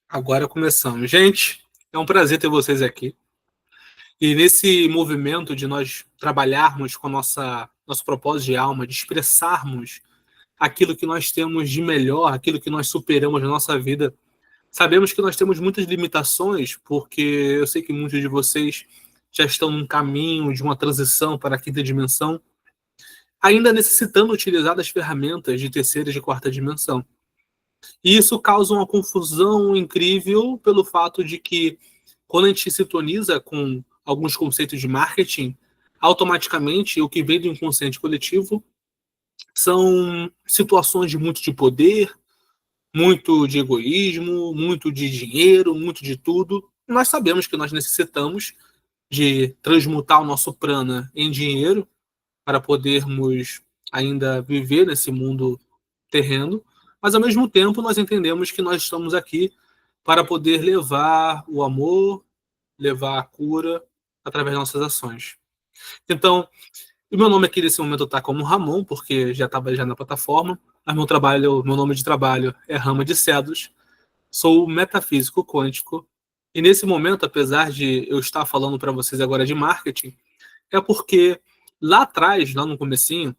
Agora começamos. Gente, é um prazer ter vocês aqui. E nesse movimento de nós trabalharmos com nosso propósito de alma, de expressarmos aquilo que nós temos de melhor, aquilo que nós superamos na nossa vida, sabemos que nós temos muitas limitações, porque eu sei que muitos de vocês já estão num caminho de uma transição para a quinta dimensão, ainda necessitando utilizar das ferramentas de terceira e de quarta dimensão. E isso causa uma confusão incrível pelo fato de que, quando a gente sintoniza com alguns conceitos de marketing, automaticamente o que vem do inconsciente coletivo são situações de muito de poder, muito de egoísmo, muito de dinheiro, muito de tudo. Nós sabemos que nós necessitamos de transmutar o nosso prana em dinheiro para podermos ainda viver nesse mundo terreno, mas ao mesmo tempo nós entendemos que nós estamos aqui para poder levar o amor, levar a cura através das nossas ações. Então, o meu nome aqui nesse momento está como Ramon, porque já estava já na plataforma, mas meu nome de trabalho é Rama de Cedros, sou metafísico quântico, e nesse momento, apesar de eu estar falando para vocês agora de marketing, é porque lá atrás, lá no comecinho,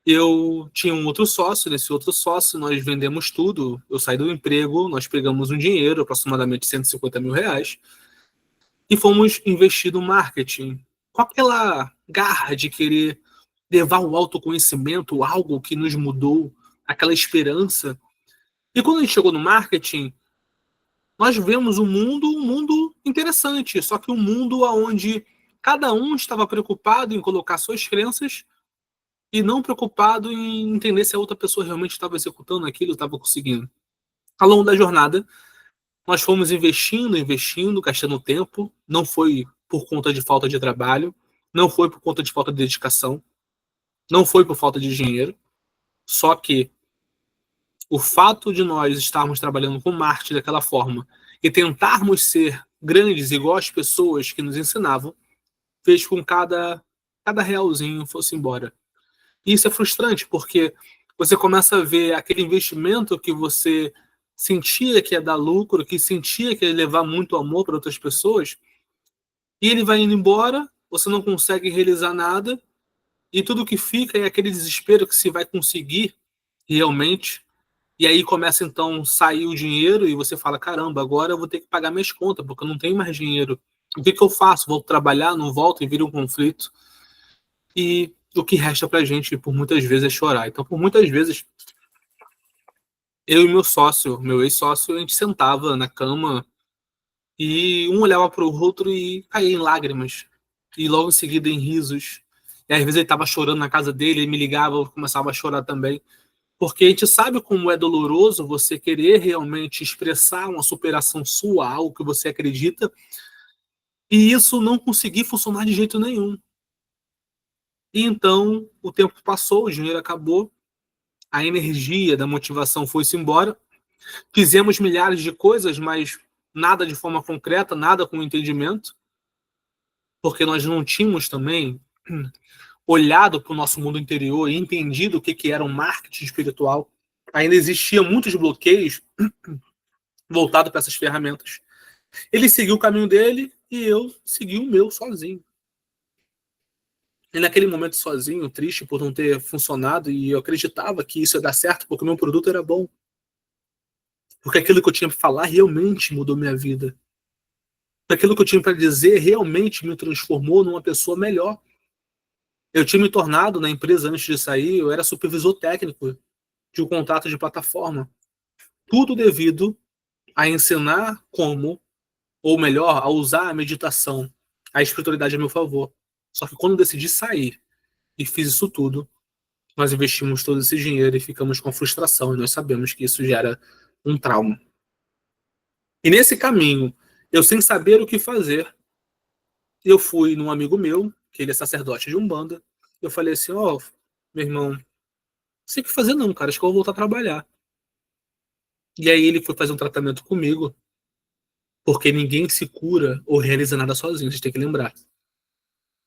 eu tinha um outro sócio, nesse outro sócio nós vendemos tudo, eu saí do emprego, nós pegamos um dinheiro, aproximadamente R$ 150 mil, e fomos investir no marketing, com aquela garra de querer levar o autoconhecimento, algo que nos mudou, aquela esperança. E quando a gente chegou no marketing, nós vemos um mundo interessante, só que um mundo onde cada um estava preocupado em colocar suas crenças e não preocupado em entender se a outra pessoa realmente estava executando aquilo, estava conseguindo. Ao longo da jornada, nós fomos investindo, gastando tempo. Não foi por conta de falta de trabalho, não foi por conta de falta de dedicação, não foi por falta de dinheiro. Só que o fato de nós estarmos trabalhando com marketing daquela forma e tentarmos ser grandes igual as pessoas que nos ensinavam, fez com que cada realzinho fosse embora. E isso é frustrante, porque você começa a ver aquele investimento que você sentia que ia dar lucro, que sentia que ia levar muito amor para outras pessoas, e ele vai indo embora, você não consegue realizar nada, e tudo que fica é aquele desespero que se vai conseguir realmente, e aí começa então a sair o dinheiro, e você fala, caramba, agora eu vou ter que pagar minhas contas, porque eu não tenho mais dinheiro. O que eu faço? Volto trabalhar, não volto, e vira um conflito. E o que resta pra gente, por muitas vezes, é chorar. Então, por muitas vezes, eu e meu sócio, meu ex-sócio, a gente sentava na cama e um olhava para o outro e caía em lágrimas. E logo em seguida em risos. E às vezes ele estava chorando na casa dele, ele me ligava, eu começava a chorar também. Porque a gente sabe como é doloroso você querer realmente expressar uma superação sua, algo que você acredita, e isso não conseguir funcionar de jeito nenhum. E então o tempo passou, o dinheiro acabou, a energia da motivação foi-se embora. Fizemos milhares de coisas, mas nada de forma concreta, nada com entendimento, porque nós não tínhamos também olhado para o nosso mundo interior e entendido o que era um marketing espiritual. Ainda existiam muitos bloqueios voltados para essas ferramentas. Ele seguiu o caminho dele e eu segui o meu sozinho. E naquele momento sozinho, triste por não ter funcionado, e eu acreditava que isso ia dar certo porque o meu produto era bom. Porque aquilo que eu tinha para falar realmente mudou minha vida. Aquilo que eu tinha para dizer realmente me transformou numa pessoa melhor. Eu tinha me tornado, na empresa antes de sair, eu era supervisor técnico de um contrato de plataforma. Tudo devido a ensinar como, ou melhor, a usar a meditação, a espiritualidade a meu favor. Só que quando eu decidi sair e fiz isso tudo, nós investimos todo esse dinheiro e ficamos com frustração, e nós sabemos que isso gera um trauma. E nesse caminho, eu sem saber o que fazer, eu fui num amigo meu, que ele é sacerdote de Umbanda, eu falei assim, ó, meu irmão, não sei o que fazer não, cara, acho que eu vou voltar a trabalhar. E aí ele foi fazer um tratamento comigo, porque ninguém se cura ou realiza nada sozinho, vocês têm que lembrar.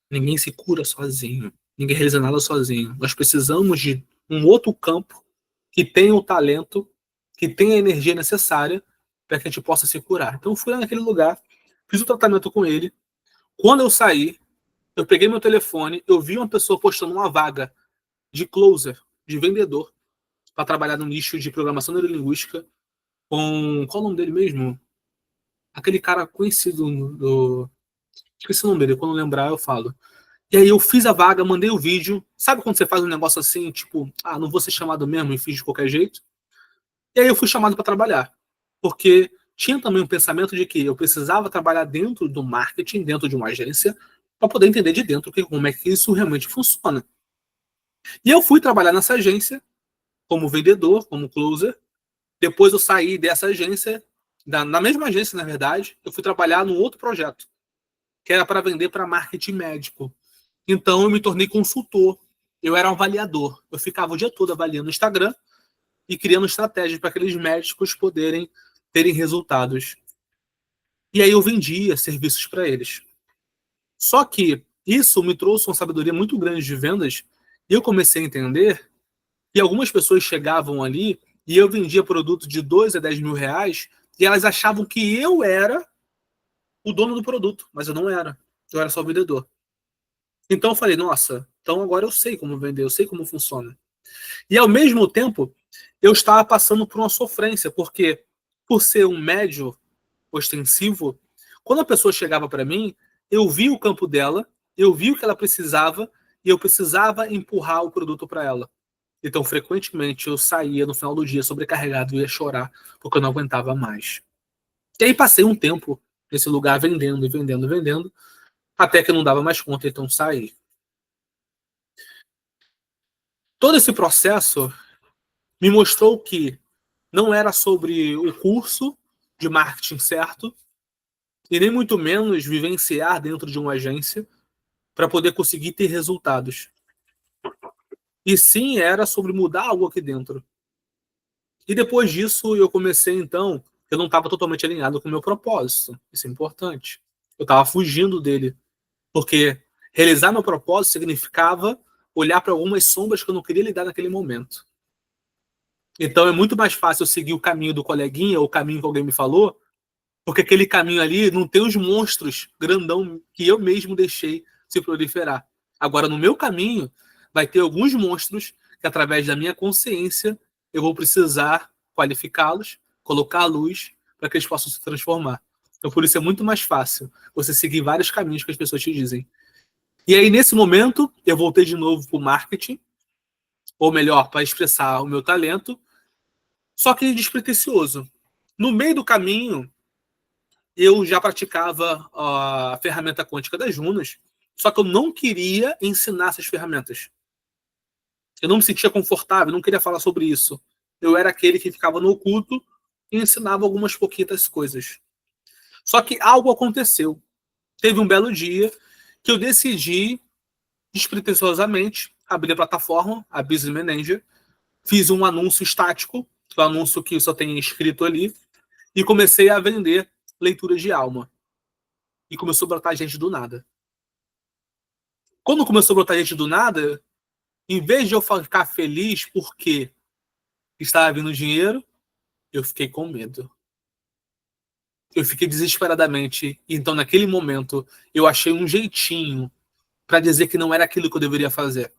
Ninguém se cura sozinho, ninguém realiza nada sozinho. Nós precisamos de um outro campo que tenha o talento, que tenha a energia necessária para que a gente possa se curar. Então eu fui lá naquele lugar, fiz o tratamento com ele. Quando eu saí, eu peguei meu telefone, eu vi uma pessoa postando uma vaga de closer, de vendedor, para trabalhar no nicho de programação neurolinguística com... Qual é o nome dele mesmo? Aquele cara conhecido do... Esqueci o nome dele, quando lembrar eu falo. E aí eu fiz a vaga, mandei o vídeo. Sabe quando você faz um negócio assim, tipo, não vou ser chamado mesmo e fiz de qualquer jeito? E aí eu fui chamado para trabalhar. Porque tinha também um pensamento de que eu precisava trabalhar dentro do marketing, dentro de uma agência, para poder entender de dentro como é que isso realmente funciona. E eu fui trabalhar nessa agência como vendedor, como closer. Depois eu saí dessa agência, na mesma agência, na verdade, eu fui trabalhar num outro projeto, que era para vender para marketing médico. Então eu me tornei consultor. Eu era um avaliador. Eu ficava o dia todo avaliando o Instagram e criando estratégias para aqueles médicos poderem terem resultados. E aí eu vendia serviços para eles. Só que isso me trouxe uma sabedoria muito grande de vendas e eu comecei a entender que algumas pessoas chegavam ali e eu vendia produto de 2 a 10 mil reais e elas achavam que eu era o dono do produto, mas eu não era. Eu era só o vendedor. Então eu falei, nossa, então agora eu sei como vender, eu sei como funciona. E ao mesmo tempo, eu estava passando por uma sofrência, porque por ser um médio ostensivo, quando a pessoa chegava para mim, eu vi o campo dela, eu vi o que ela precisava e eu precisava empurrar o produto para ela. Então, frequentemente, eu saía no final do dia sobrecarregado e ia chorar porque eu não aguentava mais. E aí passei um tempo nesse lugar vendendo, vendendo, vendendo, até que eu não dava mais conta, então saí. Todo esse processo me mostrou que não era sobre o curso de marketing certo, e nem muito menos vivenciar dentro de uma agência para poder conseguir ter resultados. E sim, era sobre mudar algo aqui dentro. E depois disso, eu comecei, então, eu não estava totalmente alinhado com o meu propósito. Isso é importante. Eu estava fugindo dele. Porque realizar meu propósito significava olhar para algumas sombras que eu não queria lidar naquele momento. Então é muito mais fácil eu seguir o caminho do coleguinha ou o caminho que alguém me falou, porque aquele caminho ali não tem os monstros grandão que eu mesmo deixei se proliferar. Agora, no meu caminho, vai ter alguns monstros que, através da minha consciência, eu vou precisar qualificá-los, colocar a luz para que eles possam se transformar. Então, por isso é muito mais fácil você seguir vários caminhos que as pessoas te dizem. E aí, nesse momento, eu voltei de novo para o marketing, ou melhor, para expressar o meu talento, só que despretensioso. No meio do caminho, eu já praticava a ferramenta quântica das runas, só que eu não queria ensinar essas ferramentas. Eu não me sentia confortável, não queria falar sobre isso. Eu era aquele que ficava no oculto e ensinava algumas pouquitas coisas. Só que algo aconteceu. Teve um belo dia que eu decidi, despretensiosamente, abrir a plataforma, a Business Manager, fiz um anúncio estático, o anúncio que só tem escrito ali, e comecei a vender leitura de alma. E começou a brotar gente do nada. Quando começou a brotar gente do nada, em vez de eu ficar feliz porque estava vindo dinheiro, eu fiquei com medo. Eu fiquei desesperadamente. Então, naquele momento, eu achei um jeitinho para dizer que não era aquilo que eu deveria fazer.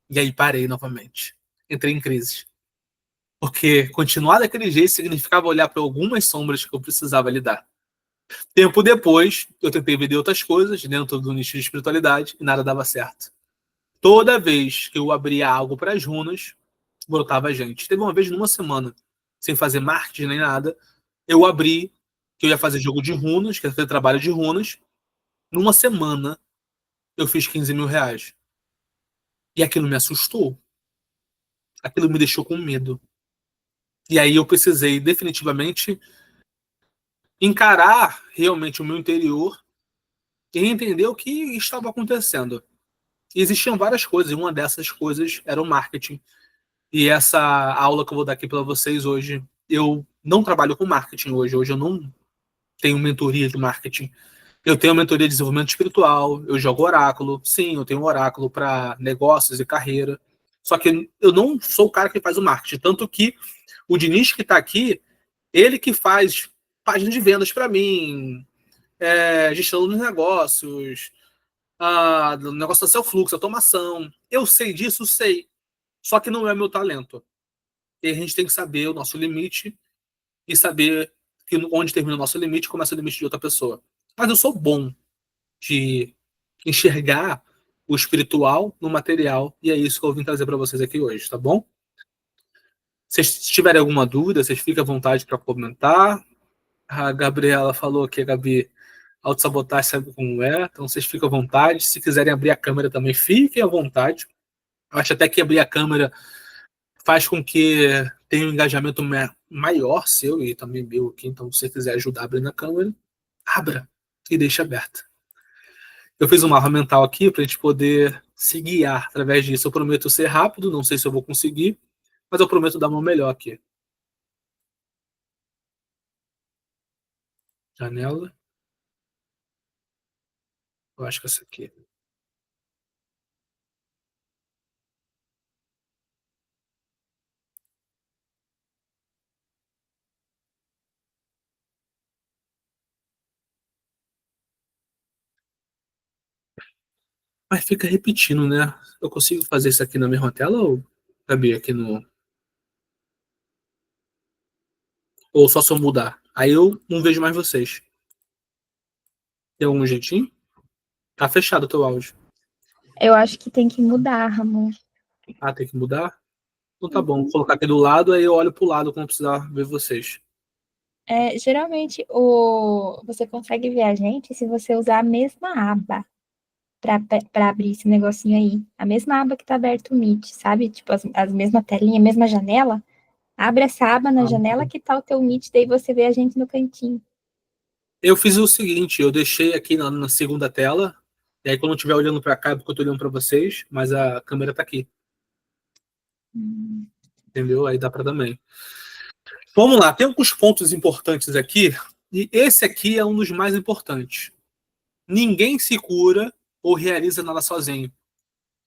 E aí parei novamente. Entrei em crise. Porque continuar daquele jeito significava olhar para algumas sombras que eu precisava lidar. Tempo depois, eu tentei vender outras coisas dentro do nicho de espiritualidade e nada dava certo. Toda vez que eu abria algo para as runas, brotava gente. Teve uma vez numa semana, sem fazer marketing nem nada, eu abri que eu ia fazer jogo de runas, que ia fazer trabalho de runas. Numa semana, eu fiz 15 mil reais. E aquilo me assustou. Aquilo me deixou com medo. E aí eu precisei definitivamente encarar realmente o meu interior e entender o que estava acontecendo. E existiam várias coisas, e uma dessas coisas era o marketing. E essa aula que eu vou dar aqui para vocês hoje, eu não trabalho com marketing hoje. Hoje eu não tenho mentoria de marketing. Eu tenho mentoria de desenvolvimento espiritual, eu jogo oráculo. Sim, eu tenho um oráculo para negócios e carreira. Só que eu não sou o cara que faz o marketing. Tanto que o Diniz que está aqui, Ele que faz página de vendas para mim, gestão dos negócios, do negócio do seu fluxo, automação. Eu sei disso, sei. Só que não é meu talento. E a gente tem que saber o nosso limite e saber que onde termina o nosso limite e começa o limite de outra pessoa. Mas eu sou bom de enxergar o espiritual no material e é isso que eu vim trazer para vocês aqui hoje, tá bom? Se vocês tiverem alguma dúvida, vocês fiquem à vontade para comentar. A Gabriela falou que a Gabi autossabotagem sabe como é, então vocês ficam à vontade. Se quiserem abrir a câmera também, fiquem à vontade. Eu acho até que abrir a câmera faz com que tenha um engajamento maior seu e também meu aqui. Então, se você quiser ajudar abrindo a câmera, abra e deixe aberta. Eu fiz um mapa mental aqui para a gente poder se guiar através disso. Eu prometo ser rápido, não sei se eu vou conseguir, mas eu prometo dar o meu melhor aqui. Janela. Eu acho que essa aqui. Mas fica repetindo, né? Eu consigo fazer isso aqui na mesma tela ou, Gabi, aqui no. Ou só se eu mudar? Aí eu não vejo mais vocês. Tem algum jeitinho? Tá fechado o teu áudio. Eu acho que tem que mudar, Ramon. Ah, tem que mudar? Então tá bom. Vou colocar aqui do lado, aí eu olho pro lado quando precisar ver vocês. Geralmente, você consegue ver a gente se você usar a mesma aba para abrir esse negocinho aí. A mesma aba que tá aberto o Meet, sabe? Tipo, as mesmas telinhas, a mesma janela. Abre essa aba na Ah, janela que tá o teu Meet, daí você vê a gente no cantinho. eu fiz o seguinte, eu deixei aqui na segunda tela, e aí quando eu estiver olhando para cá é porque eu tô olhando para vocês, mas a câmera tá aqui, entendeu? Aí dá para também. Vamos lá, tem alguns pontos importantes aqui, e esse aqui é um dos mais importantes. Ninguém se cura ou realiza nada sozinho,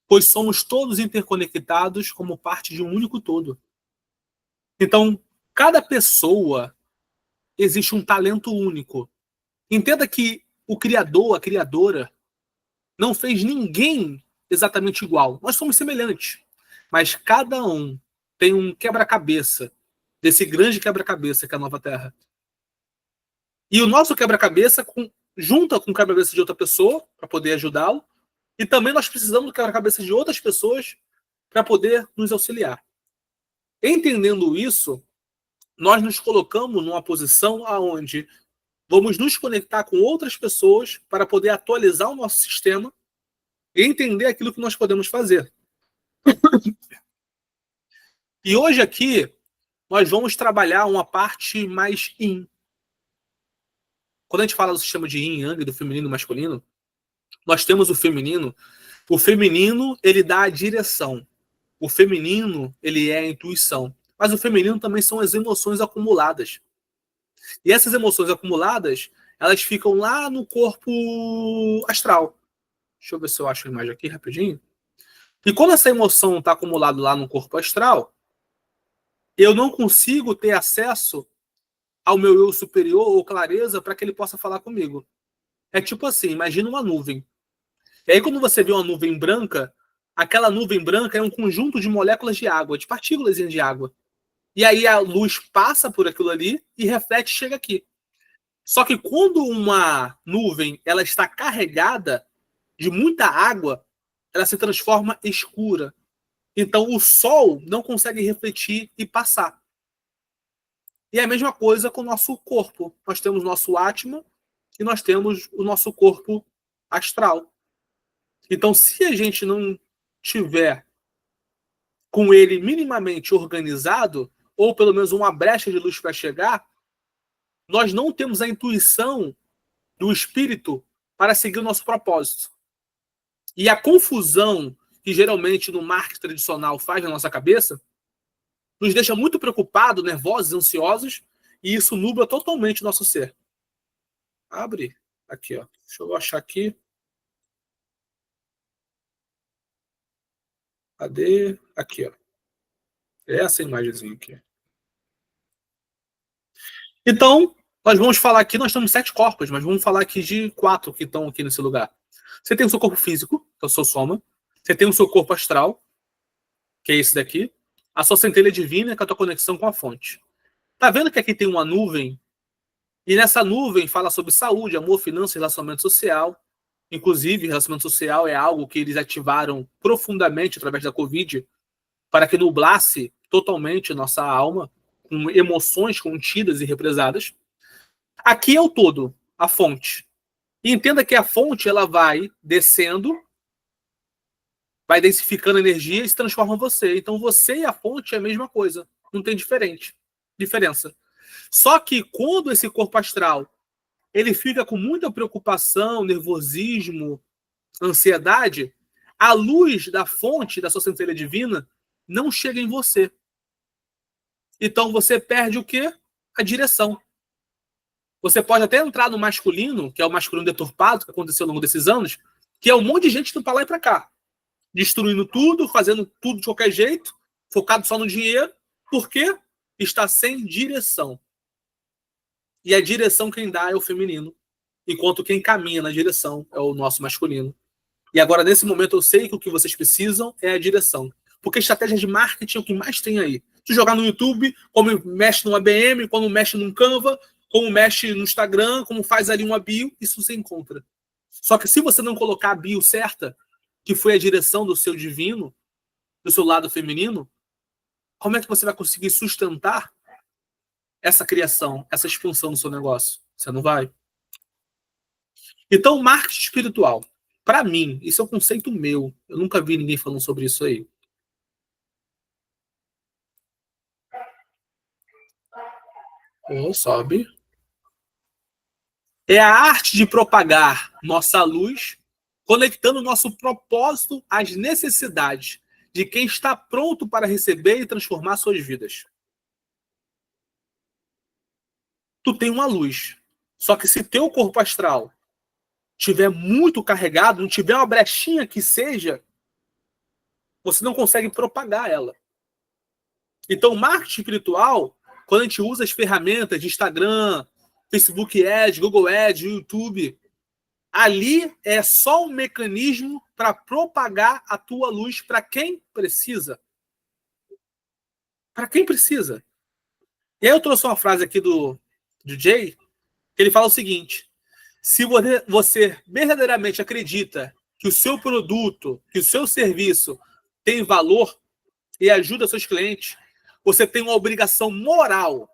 pois somos todos interconectados como parte de um único todo. Então, cada pessoa existe um talento único. Entenda que o criador, a criadora, não fez ninguém exatamente igual. Nós somos semelhantes, mas cada um tem um quebra-cabeça desse grande quebra-cabeça que é a nova Terra. E o nosso quebra-cabeça junta com o quebra-cabeça de outra pessoa para poder ajudá-lo, e também nós precisamos do quebra-cabeça de outras pessoas para poder nos auxiliar. Entendendo isso, nós nos colocamos numa posição aonde vamos nos conectar com outras pessoas para poder atualizar o nosso sistema e entender aquilo que nós podemos fazer. E hoje aqui nós vamos trabalhar uma parte mais yin. Quando a gente fala do sistema de yin yang, do feminino e masculino, nós temos o feminino. O feminino, ele dá a direção. O feminino, ele é a intuição. Mas o feminino também são as emoções acumuladas. E essas emoções acumuladas, elas ficam lá no corpo astral. Deixa eu ver se eu acho a imagem aqui rapidinho. E quando essa emoção está acumulada lá no corpo astral, eu não consigo ter acesso ao meu eu superior ou clareza para que ele possa falar comigo. É tipo assim, imagina uma nuvem. E aí quando você vê uma nuvem branca, aquela nuvem branca é um conjunto de moléculas de água, de partículas de água. E aí a luz passa por aquilo ali e reflete e chega aqui. Só que quando uma nuvem ela está carregada de muita água, ela se transforma escura. Então o sol não consegue refletir e passar. E é a mesma coisa com o nosso corpo. Nós temos nosso átma e nós temos o nosso corpo astral. Então, se a gente não tiver com ele minimamente organizado, ou pelo menos uma brecha de luz para chegar, nós não temos a intuição do espírito para seguir o nosso propósito. E a confusão que geralmente no marketing tradicional faz na nossa cabeça nos deixa muito preocupados, nervosos, ansiosos, e isso nubla totalmente o nosso ser. Abre aqui, ó. Deixa eu achar aqui. Cadê? Aqui, ó. É essa imagenzinha aqui. Então, nós vamos falar aqui, nós temos 7 corpos, mas vamos falar aqui de 4 que estão aqui nesse lugar. Você tem o seu corpo físico, que é o seu soma. Você tem o seu corpo astral, que é esse daqui. A sua centelha divina, que é a tua conexão com a fonte. Tá vendo que aqui tem uma nuvem? E nessa nuvem fala sobre saúde, amor, finanças, relacionamento social. Inclusive, relacionamento social é algo que eles ativaram profundamente através da Covid para que nublasse totalmente nossa alma, com emoções contidas e represadas. Aqui é o todo, a fonte. E entenda que a fonte ela vai descendo, vai densificando a energia e se transforma em você. Então você e a fonte é a mesma coisa. Não tem diferença. Só que quando esse corpo astral ele fica com muita preocupação, nervosismo, ansiedade, a luz da fonte da sua centelha divina não chega em você. Então você perde o quê? A direção. Você pode até entrar no masculino, que é o masculino deturpado, que aconteceu ao longo desses anos, que é um monte de gente indo para lá e para cá. Destruindo tudo, fazendo tudo de qualquer jeito, focado só no dinheiro. Por quê? Está sem direção. E a direção quem dá é o feminino, enquanto quem caminha na direção é o nosso masculino. E agora, nesse momento, eu sei que o que vocês precisam é a direção. Porque estratégia de marketing é o que mais tem aí. Se jogar no YouTube, como mexe no ABM, como mexe no Canva, como mexe no Instagram, como faz ali uma bio, isso você encontra. Só que se você não colocar a bio certa, que foi a direção do seu divino, do seu lado feminino, como é que você vai conseguir sustentar essa criação, essa expansão do seu negócio? Você não vai. Então, marketing espiritual. Para mim, isso é um conceito meu. Eu nunca vi ninguém falando sobre isso aí. Sobe. É a arte de propagar nossa luz, conectando nosso propósito às necessidades de quem está pronto para receber e transformar suas vidas. Tu tem uma luz. Só que se teu corpo astral tiver muito carregado, não tiver uma brechinha que seja, você não consegue propagar ela. Então, marketing espiritual, quando a gente usa as ferramentas de Instagram, Facebook Ads, Google Ads, YouTube, ali é só um mecanismo para propagar a tua luz para quem precisa. Para quem precisa. E aí eu trouxe uma frase aqui do Jay, que ele fala o seguinte: se você verdadeiramente acredita que o seu produto, que o seu serviço tem valor e ajuda seus clientes, você tem uma obrigação moral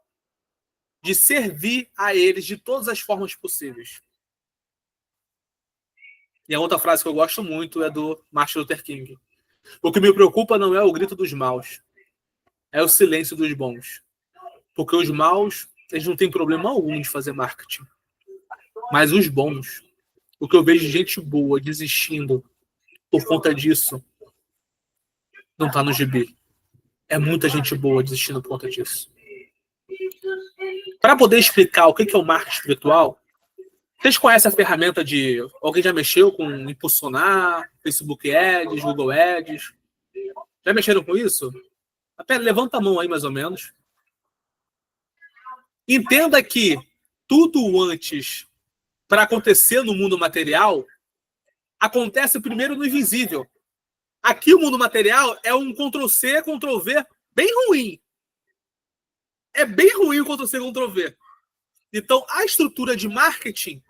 de servir a eles de todas as formas possíveis. E a outra frase que eu gosto muito é do Martin Luther King. O que me preocupa não é o grito dos maus, é o silêncio dos bons. Porque os maus, eles não têm problema algum de fazer marketing. Mas os bons, o que eu vejo de gente boa desistindo por conta disso, não está no gibi. É muita gente boa desistindo por conta disso. Para poder explicar o que é o marketing espiritual, vocês conhecem a ferramenta de... Alguém já mexeu com Impulsionar, Facebook Ads, Google Ads? Já mexeram com isso? Até levanta a mão aí, mais ou menos. Entenda que tudo antes, para acontecer no mundo material, acontece primeiro no invisível. Aqui o mundo material é um Ctrl-C, Ctrl-V bem ruim. É bem ruim o Ctrl-C, Ctrl-V. Então, a estrutura de marketing,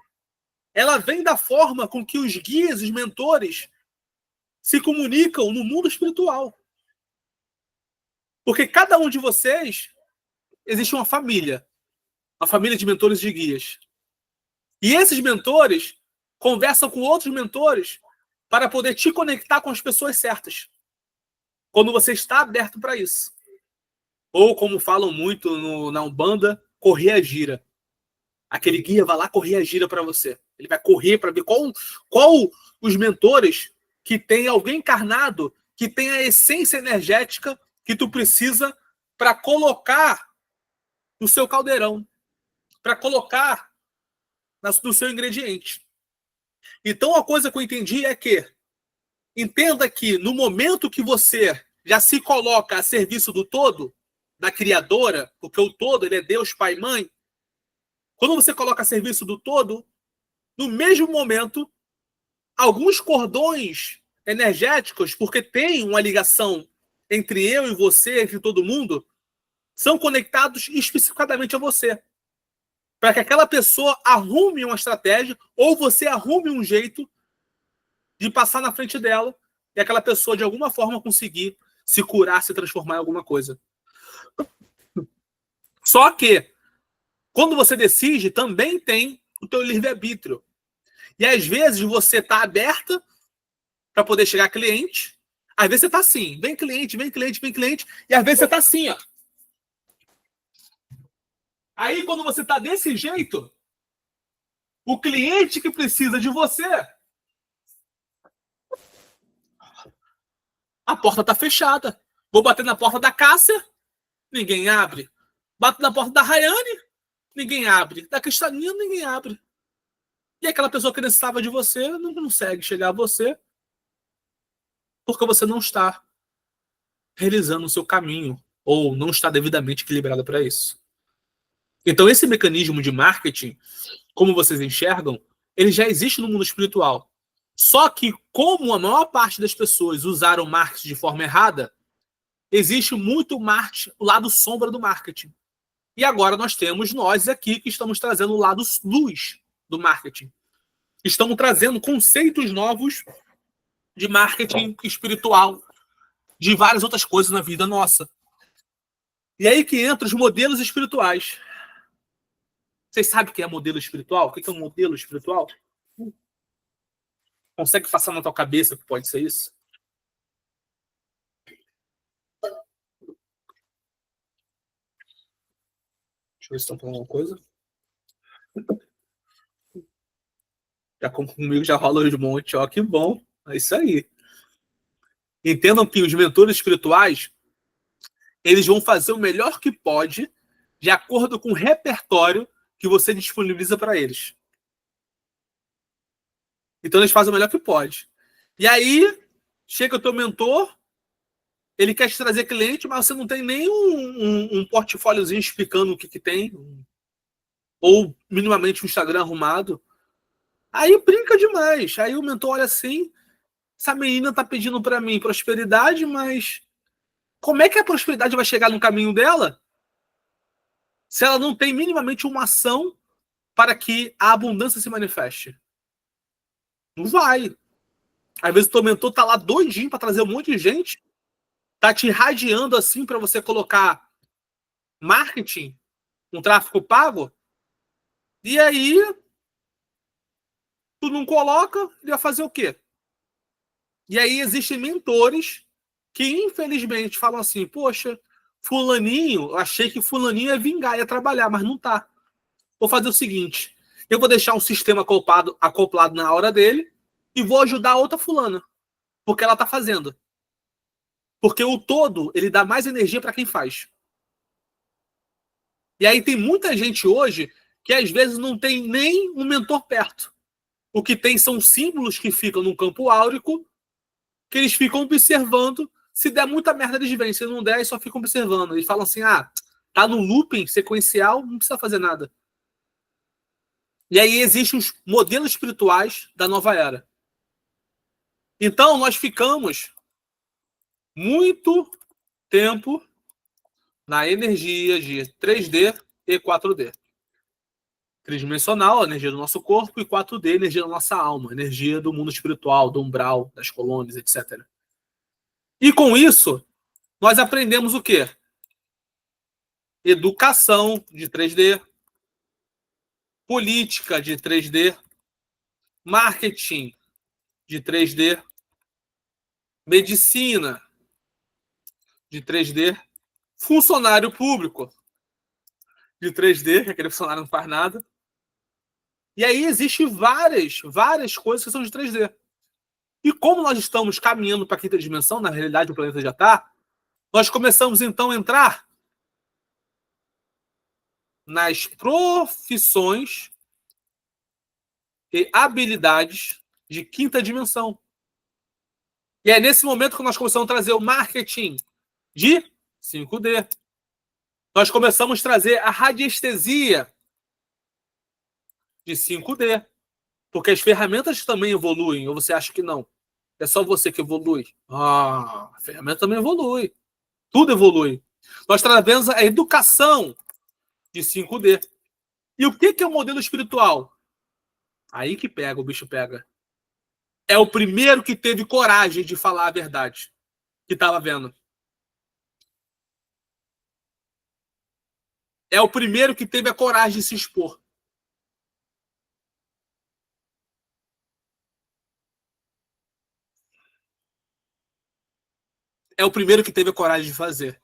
ela vem da forma com que os guias, os mentores, se comunicam no mundo espiritual. Porque cada um de vocês existe uma família de mentores e de guias. E esses mentores conversam com outros mentores para poder te conectar com as pessoas certas. Quando você está aberto para isso. Ou, como falam muito na Umbanda, correr a gira. Aquele guia vai lá correr a gira para você. Ele vai correr para ver qual os mentores que tem alguém encarnado, que tem a essência energética que tu precisa para colocar no seu caldeirão, para colocar no seu ingrediente. Então, a coisa que eu entendi é que entenda que no momento que você já se coloca a serviço do todo, da criadora, porque o todo ele é Deus, Pai e Mãe, Quando você coloca a serviço do todo, no mesmo momento, alguns cordões energéticos, porque tem uma ligação entre eu e você, entre todo mundo, são conectados especificadamente a você. Para que aquela pessoa arrume uma estratégia ou você arrume um jeito de passar na frente dela e aquela pessoa, de alguma forma, conseguir se curar, se transformar em alguma coisa. Só que, quando você decide, também tem o teu livre-arbítrio. E às vezes você está aberta para poder chegar cliente. Às vezes você está assim, vem cliente, vem cliente, vem cliente. E às vezes você está assim, ó. Aí quando você está desse jeito, o cliente que precisa de você, a porta está fechada. Vou bater na porta da Cássia, ninguém abre. Bato na porta da Rayane, ninguém abre. Da Cristalina, ninguém abre. E aquela pessoa que necessitava de você não consegue chegar a você porque você não está realizando o seu caminho ou não está devidamente equilibrado para isso. Então, esse mecanismo de marketing, como vocês enxergam, ele já existe no mundo espiritual. Só que, como a maior parte das pessoas usaram marketing de forma errada, existe muito marketing, o lado sombra do marketing. E agora nós temos nós aqui que estamos trazendo o lado luz do marketing. Estamos trazendo conceitos novos de marketing espiritual, de várias outras coisas na vida nossa. E aí que entra os modelos espirituais. Vocês sabem o que é modelo espiritual? O que é um modelo espiritual? Consegue passar na tua cabeça que pode ser isso? Deixa eu ver se estão falando alguma coisa. Já comigo já rola os montes, ó, que bom. É isso aí. Entendam que os mentores espirituais, eles vão fazer o melhor que pode de acordo com o repertório que você disponibiliza para eles. Então eles fazem o melhor que pode. E aí, chega o teu mentor, ele quer te trazer cliente, mas você não tem nem um portfóliozinho explicando o que tem, ou minimamente um Instagram arrumado. Aí brinca demais. Aí o mentor olha assim, essa menina tá pedindo para mim prosperidade, mas como é que a prosperidade vai chegar no caminho dela se ela não tem minimamente uma ação para que a abundância se manifeste? Não vai. Às vezes o teu mentor tá lá doidinho para trazer um monte de gente, tá te irradiando assim para você colocar marketing, um tráfego pago, e aí tu não coloca, ele vai fazer o quê? E aí existem mentores que infelizmente falam assim, poxa, fulaninho, eu achei que fulaninho ia vingar, ia trabalhar, mas não tá. Vou fazer o seguinte, eu vou deixar um sistema acoplado na hora dele e vou ajudar a outra fulana, porque ela tá fazendo. Porque o todo, ele dá mais energia para quem faz. E aí tem muita gente hoje que às vezes não tem nem um mentor perto. O que tem são símbolos que ficam no campo áurico, que eles ficam observando. Se der muita merda, eles vêm. Se não der, eles só ficam observando. Eles falam assim, tá no looping sequencial, não precisa fazer nada. E aí existem os modelos espirituais da nova era. Então, nós ficamos muito tempo na energia de 3D e 4D. Tridimensional, a energia do nosso corpo, e 4D, energia da nossa alma, energia do mundo espiritual, do umbral, das colônias, etc. E com isso, nós aprendemos o quê? Educação de 3D, política de 3D, marketing de 3D, medicina de 3D, funcionário público de 3D, que aquele funcionário não faz nada. E aí existem várias coisas que são de 3D. E como nós estamos caminhando para a quinta dimensão, na realidade o planeta já está, nós começamos então a entrar nas profissões e habilidades de quinta dimensão. E é nesse momento que nós começamos a trazer o marketing de 5D. Nós começamos a trazer a radiestesia de 5D. Porque as ferramentas também evoluem, ou você acha que não? É só você que evolui? Ah, a ferramenta também evolui. Tudo evolui. Nós trazemos a educação de 5D. E o que é o modelo espiritual? Aí que pega, o bicho pega. É o primeiro que teve coragem de falar a verdade que estava vendo. É o primeiro que teve a coragem de se expor. É o primeiro que teve a coragem de fazer.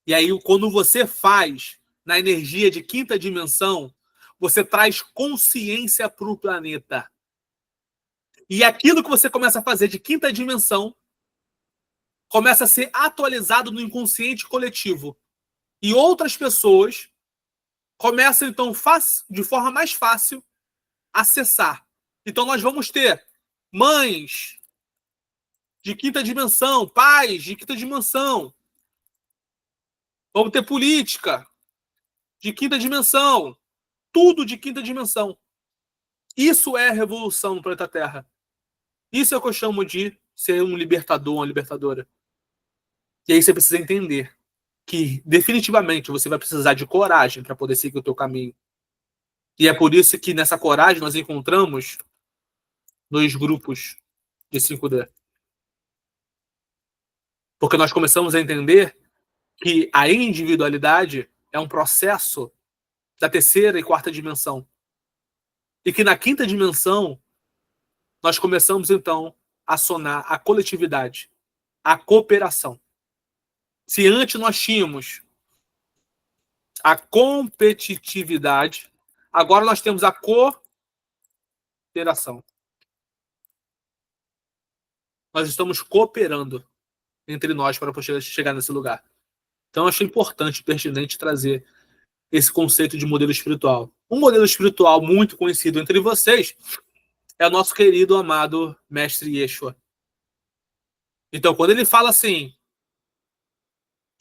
E aí, quando você faz na energia de quinta dimensão, você traz consciência para o planeta. E aquilo que você começa a fazer de quinta dimensão começa a ser atualizado no inconsciente coletivo. E outras pessoas começam, então, de forma mais fácil, acessar. Então, nós vamos ter mães de quinta dimensão, pais de quinta dimensão. Vamos ter política de quinta dimensão. Tudo de quinta dimensão. Isso é a revolução no planeta Terra. Isso é o que eu chamo de ser um libertador, uma libertadora. E aí você precisa entender que definitivamente você vai precisar de coragem para poder seguir o teu caminho. E é por isso que nessa coragem nós encontramos 2 grupos de 5D. Porque nós começamos a entender que a individualidade é um processo da terceira e quarta dimensão. E que na quinta dimensão nós começamos então a acionar a coletividade, a cooperação. Se antes nós tínhamos a competitividade, agora nós temos a cooperação. Nós estamos cooperando entre nós para chegar nesse lugar. Então, eu achei importante, pertinente, trazer esse conceito de modelo espiritual. Um modelo espiritual muito conhecido entre vocês é o nosso querido, amado Mestre Yeshua. Então, quando ele fala assim,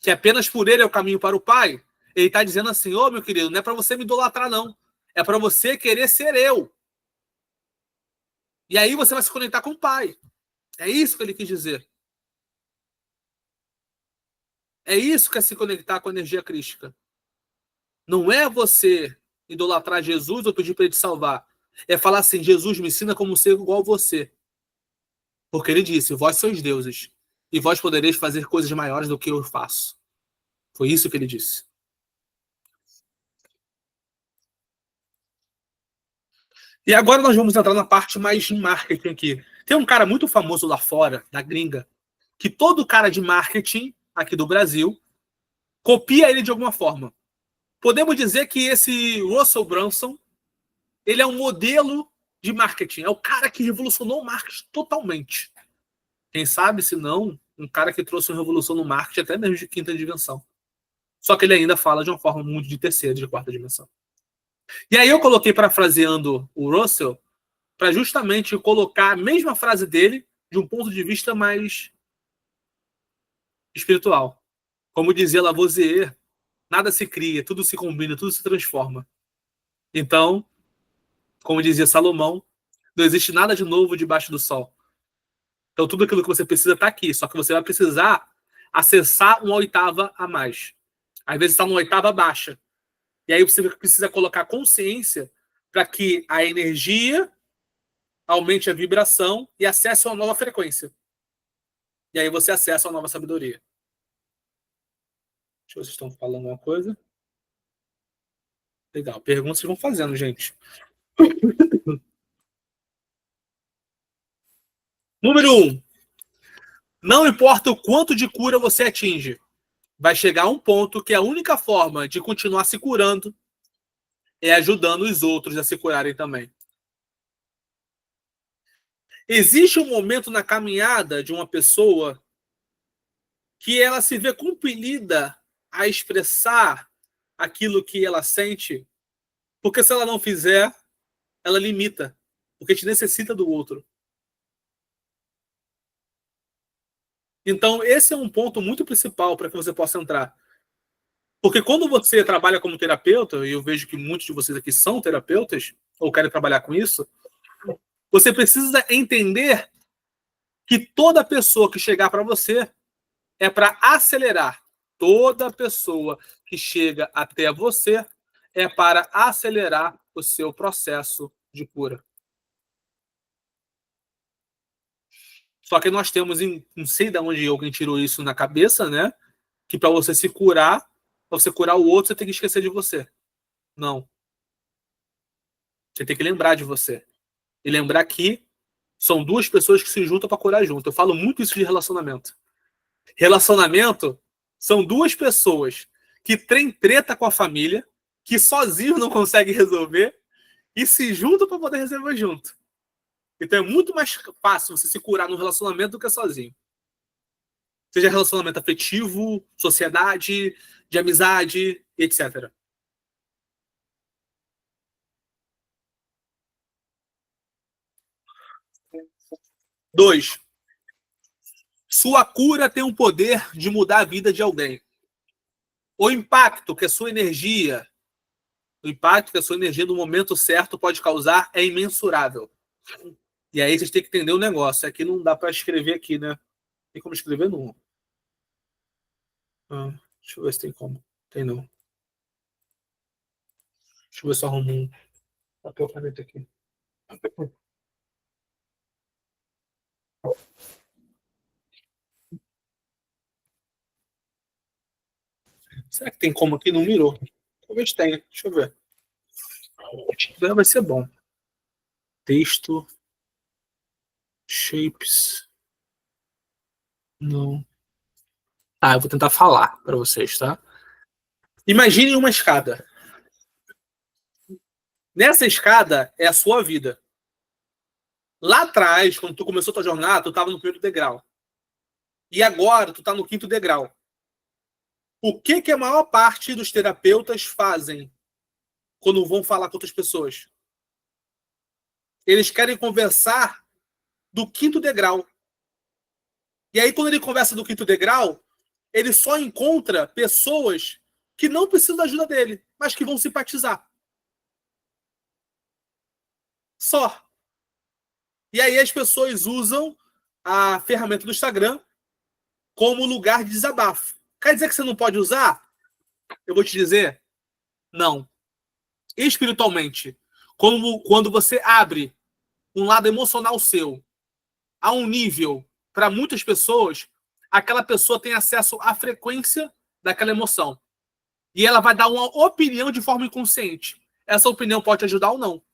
que apenas por ele é o caminho para o Pai, ele está dizendo assim, ô, meu querido, não é para você me idolatrar, não. É para você querer ser eu. E aí você vai se conectar com o Pai. É isso que ele quis dizer. É isso que é se conectar com a energia crística. Não é você idolatrar Jesus ou pedir para ele te salvar. É falar assim, Jesus me ensina como ser igual a você. Porque ele disse, vós sois deuses, e vós podereis fazer coisas maiores do que eu faço. Foi isso que ele disse. E agora nós vamos entrar na parte mais de marketing aqui. Tem um cara muito famoso lá fora, da gringa, que todo cara de marketing aqui do Brasil copia ele de alguma forma. Podemos dizer que esse Russell Brunson, ele é um modelo de marketing. É o cara que revolucionou o marketing totalmente. Quem sabe, se não, um cara que trouxe uma revolução no marketing até mesmo de quinta dimensão. Só que ele ainda fala de uma forma muito de terceira, de quarta dimensão. E aí eu coloquei, parafraseando o Russell, para justamente colocar a mesma frase dele de um ponto de vista mais espiritual. Como dizia Lavoisier, nada se cria, tudo se combina, tudo se transforma. Então, como dizia Salomão, não existe nada de novo debaixo do sol. Então, tudo aquilo que você precisa está aqui, só que você vai precisar acessar uma oitava a mais. Às vezes está numa oitava baixa. E aí você precisa colocar consciência para que a energia aumente a vibração e acesse uma nova frequência. E aí você acessa uma nova sabedoria. Deixa eu ver se vocês estão falando alguma coisa. Legal. Perguntas vocês vão fazendo, gente. Número 1. Não importa o quanto de cura você atinge, vai chegar a um ponto que a única forma de continuar se curando é ajudando os outros a se curarem também. Existe um momento na caminhada de uma pessoa que ela se vê compelida a expressar aquilo que ela sente, porque se ela não fizer, ela limita, porque a gente necessita do outro. Então, esse é um ponto muito principal para que você possa entrar. Porque quando você trabalha como terapeuta, e eu vejo que muitos de vocês aqui são terapeutas, ou querem trabalhar com isso, você precisa entender que toda pessoa que chegar para você é para acelerar. Toda pessoa que chega até você é para acelerar o seu processo de cura. Só que nós temos, não sei de onde alguém tirou isso na cabeça, né? Que para você se curar, para você curar o outro, você tem que esquecer de você. Não. Você tem que lembrar de você. E lembrar que são duas pessoas que se juntam para curar junto. Eu falo muito isso de relacionamento. Relacionamento são duas pessoas que têm treta com a família, que sozinhos não conseguem resolver e se juntam para poder resolver junto. Então é muito mais fácil você se curar num relacionamento do que sozinho. Seja relacionamento afetivo, sociedade, de amizade, etc. 2. Sua cura tem o poder de mudar a vida de alguém. O impacto que a sua energia no momento certo pode causar é imensurável. E aí vocês têm que entender o negócio. Aqui não dá para escrever aqui, né? Tem como escrever? Não. Deixa eu ver se tem como. Tem não. Deixa eu ver se eu arrumo um papel caneta aqui. Será que tem como aqui? Não mirou. Talvez tenha. Deixa eu ver. Vai ser bom. Texto. Shapes. Não. Eu vou tentar falar para vocês, tá? Imagine uma escada. Nessa escada é a sua vida. Lá atrás, quando tu começou a tua jornada, tu estava no primeiro degrau. E agora tu está no quinto degrau. O que a maior parte dos terapeutas fazem quando vão falar com outras pessoas? Eles querem conversar do quinto degrau. E aí, quando ele conversa do quinto degrau, ele só encontra pessoas que não precisam da ajuda dele, mas que vão simpatizar. Só. E aí as pessoas usam a ferramenta do Instagram como lugar de desabafo. Quer dizer que você não pode usar? Eu vou te dizer, não. Espiritualmente, quando você abre um lado emocional seu a um nível para muitas pessoas, aquela pessoa tem acesso à frequência daquela emoção. E ela vai dar uma opinião de forma inconsciente. Essa opinião pode te ajudar ou não.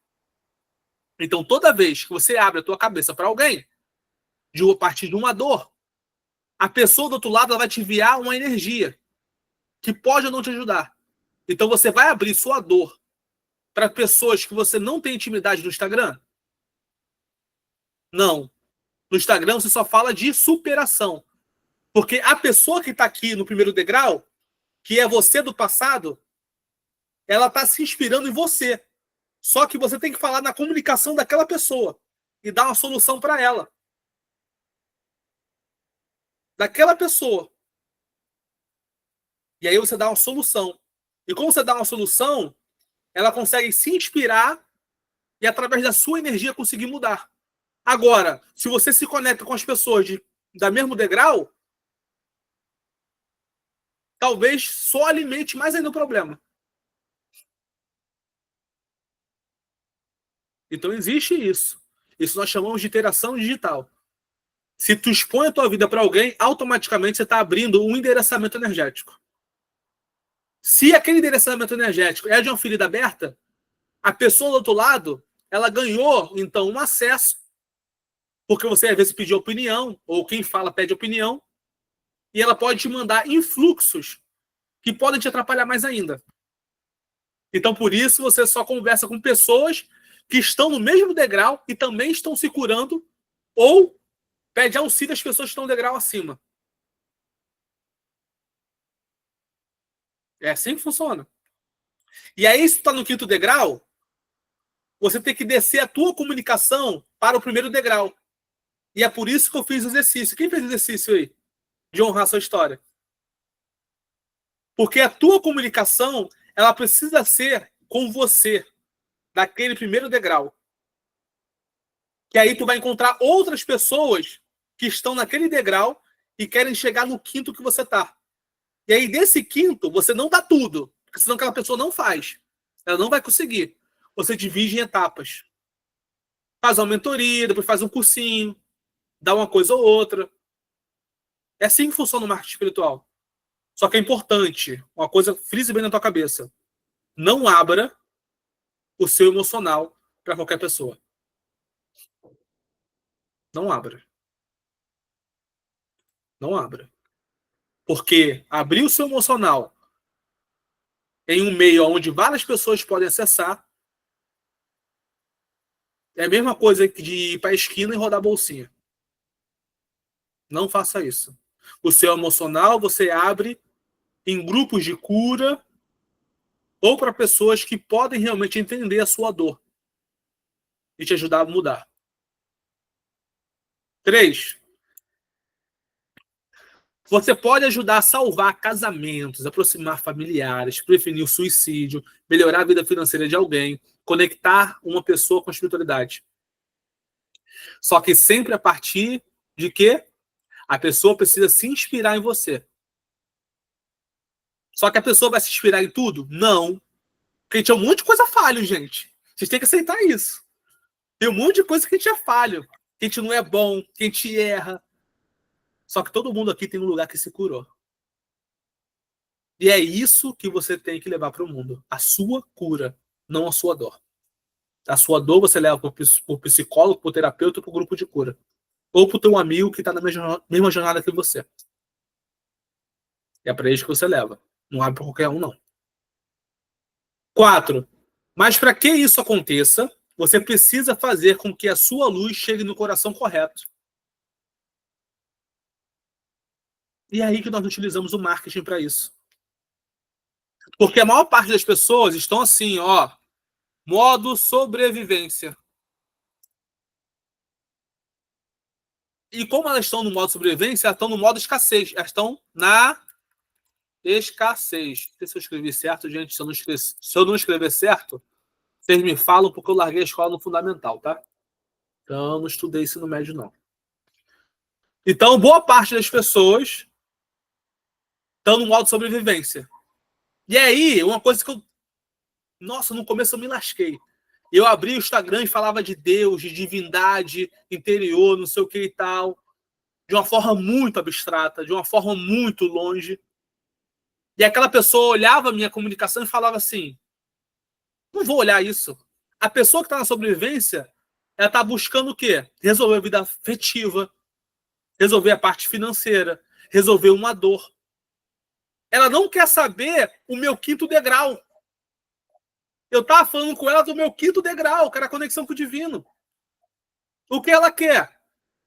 Então, toda vez que você abre a tua cabeça para alguém, a partir de uma dor, a pessoa do outro lado ela vai te enviar uma energia que pode ou não te ajudar. Então, você vai abrir sua dor para pessoas que você não tem intimidade no Instagram? Não. No Instagram, você só fala de superação. Porque a pessoa que está aqui no primeiro degrau, que é você do passado, ela está se inspirando em você. Só que você tem que falar na comunicação daquela pessoa e dar uma solução para ela. Daquela pessoa. E aí você dá uma solução. E como você dá uma solução, ela consegue se inspirar e, através da sua energia, conseguir mudar. Agora, se você se conecta com as pessoas da mesmo degrau, talvez só alimente mais ainda o problema. Então existe isso. Isso nós chamamos de interação digital. Se tu expõe a tua vida para alguém, automaticamente você está abrindo um endereçamento energético. Se aquele endereçamento energético é de uma ferida aberta, a pessoa do outro lado, ela ganhou, então, um acesso, porque você às vezes pediu opinião, ou quem fala pede opinião, e ela pode te mandar influxos que podem te atrapalhar mais ainda. Então, por isso, você só conversa com pessoas que estão no mesmo degrau e também estão se curando, ou pede auxílio às pessoas que estão no degrau acima. É assim que funciona. E aí, se tu está no quinto degrau, você tem que descer a tua comunicação para o primeiro degrau. E é por isso que eu fiz o exercício. Quem fez o exercício aí? De honrar a sua história. Porque a tua comunicação, ela precisa ser com você. daquele primeiro degrau. Que aí tu vai encontrar outras pessoas que estão naquele degrau e querem chegar no quinto que você tá. E aí, desse quinto, você não dá tudo, porque senão aquela pessoa não faz. Ela não vai conseguir. Você divide em etapas. Faz uma mentoria, depois faz um cursinho, dá uma coisa ou outra. É assim que funciona o marketing espiritual. Só que é importante, uma coisa, frise bem na tua cabeça. Não abra o seu emocional para qualquer pessoa. Não abra. Não abra. Porque abrir o seu emocional em um meio onde várias pessoas podem acessar é a mesma coisa que de ir para a esquina e rodar a bolsinha. Não faça isso. O seu emocional você abre em grupos de cura ou para pessoas que podem realmente entender a sua dor e te ajudar a mudar. 3. Você pode ajudar a salvar casamentos, aproximar familiares, prevenir o suicídio, melhorar a vida financeira de alguém, conectar uma pessoa com a espiritualidade. Só que sempre a partir de que a pessoa precisa se inspirar em você. Só que a pessoa vai se inspirar em tudo? Não. Porque a gente é um monte de coisa falho, gente. Vocês têm que aceitar isso. Tem um monte de coisa que a gente é falho. Que a gente não é bom, que a gente erra. Só que todo mundo aqui tem um lugar que se curou. E é isso que você tem que levar para o mundo. A sua cura, não a sua dor. A sua dor você leva para o psicólogo, para o terapeuta, para o grupo de cura. Ou para o teu amigo que está na mesma jornada que você. É para eles que você leva. Não abre para qualquer um, não. 4. Mas para que isso aconteça, você precisa fazer com que a sua luz chegue no coração correto. E é aí que nós utilizamos o marketing para isso. Porque a maior parte das pessoas estão assim, ó, modo sobrevivência. E como elas estão no modo sobrevivência, elas estão no modo escassez. Elas estão na escassez. Não sei se eu escrevi certo, gente. Se eu não escrever certo, vocês me falam porque eu larguei a escola no fundamental, tá? Então, eu não estudei ensino médio, não. Então, boa parte das pessoas estão no modo sobrevivência. E aí, uma coisa que eu... Nossa, no começo eu me lasquei. Eu abri o Instagram e falava de Deus, de divindade interior, não sei o que e tal, de uma forma muito abstrata, de uma forma muito longe. E aquela pessoa olhava a minha comunicação e falava assim, não vou olhar isso. A pessoa que está na sobrevivência, ela está buscando o quê? Resolver a vida afetiva, resolver a parte financeira, resolver uma dor. Ela não quer saber o meu quinto degrau. Eu estava falando com ela do meu quinto degrau, que era a conexão com o divino. O que ela quer?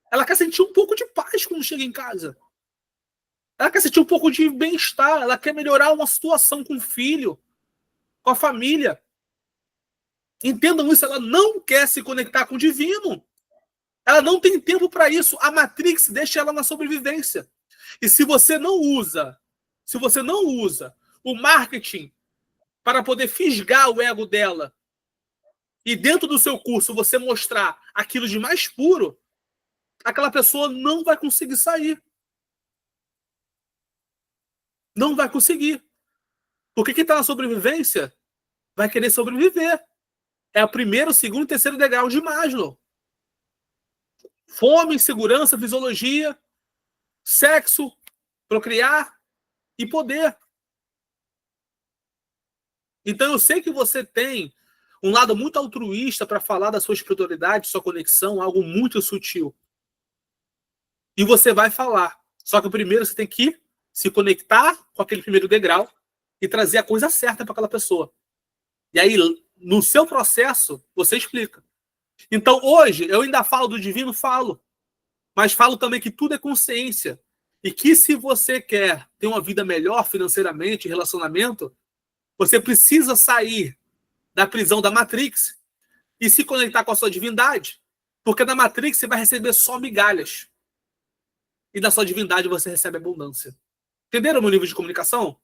Ela quer sentir um pouco de paz quando chega em casa. Ela quer sentir um pouco de bem-estar. Ela quer melhorar uma situação com o filho, com a família. Entendam isso, ela não quer se conectar com o divino. Ela não tem tempo para isso. A Matrix deixa ela na sobrevivência. E se você não usa o marketing para poder fisgar o ego dela e dentro do seu curso você mostrar aquilo de mais puro, aquela pessoa não vai conseguir sair. Não vai conseguir. Porque quem está na sobrevivência vai querer sobreviver. É o primeiro, segundo e terceiro degrau de Maslow. Fome, segurança, fisiologia, sexo, procriar e poder. Então eu sei que você tem um lado muito altruísta para falar da sua espiritualidade, sua conexão, algo muito sutil. E você vai falar. Só que primeiro você tem que se conectar com aquele primeiro degrau e trazer a coisa certa para aquela pessoa. E aí, no seu processo, você explica. Então, hoje, eu ainda falo do divino, falo. Mas falo também que tudo é consciência. E que se você quer ter uma vida melhor financeiramente, relacionamento, você precisa sair da prisão da Matrix e se conectar com a sua divindade. Porque na Matrix você vai receber só migalhas. E na sua divindade você recebe abundância. Entenderam o meu nível de comunicação?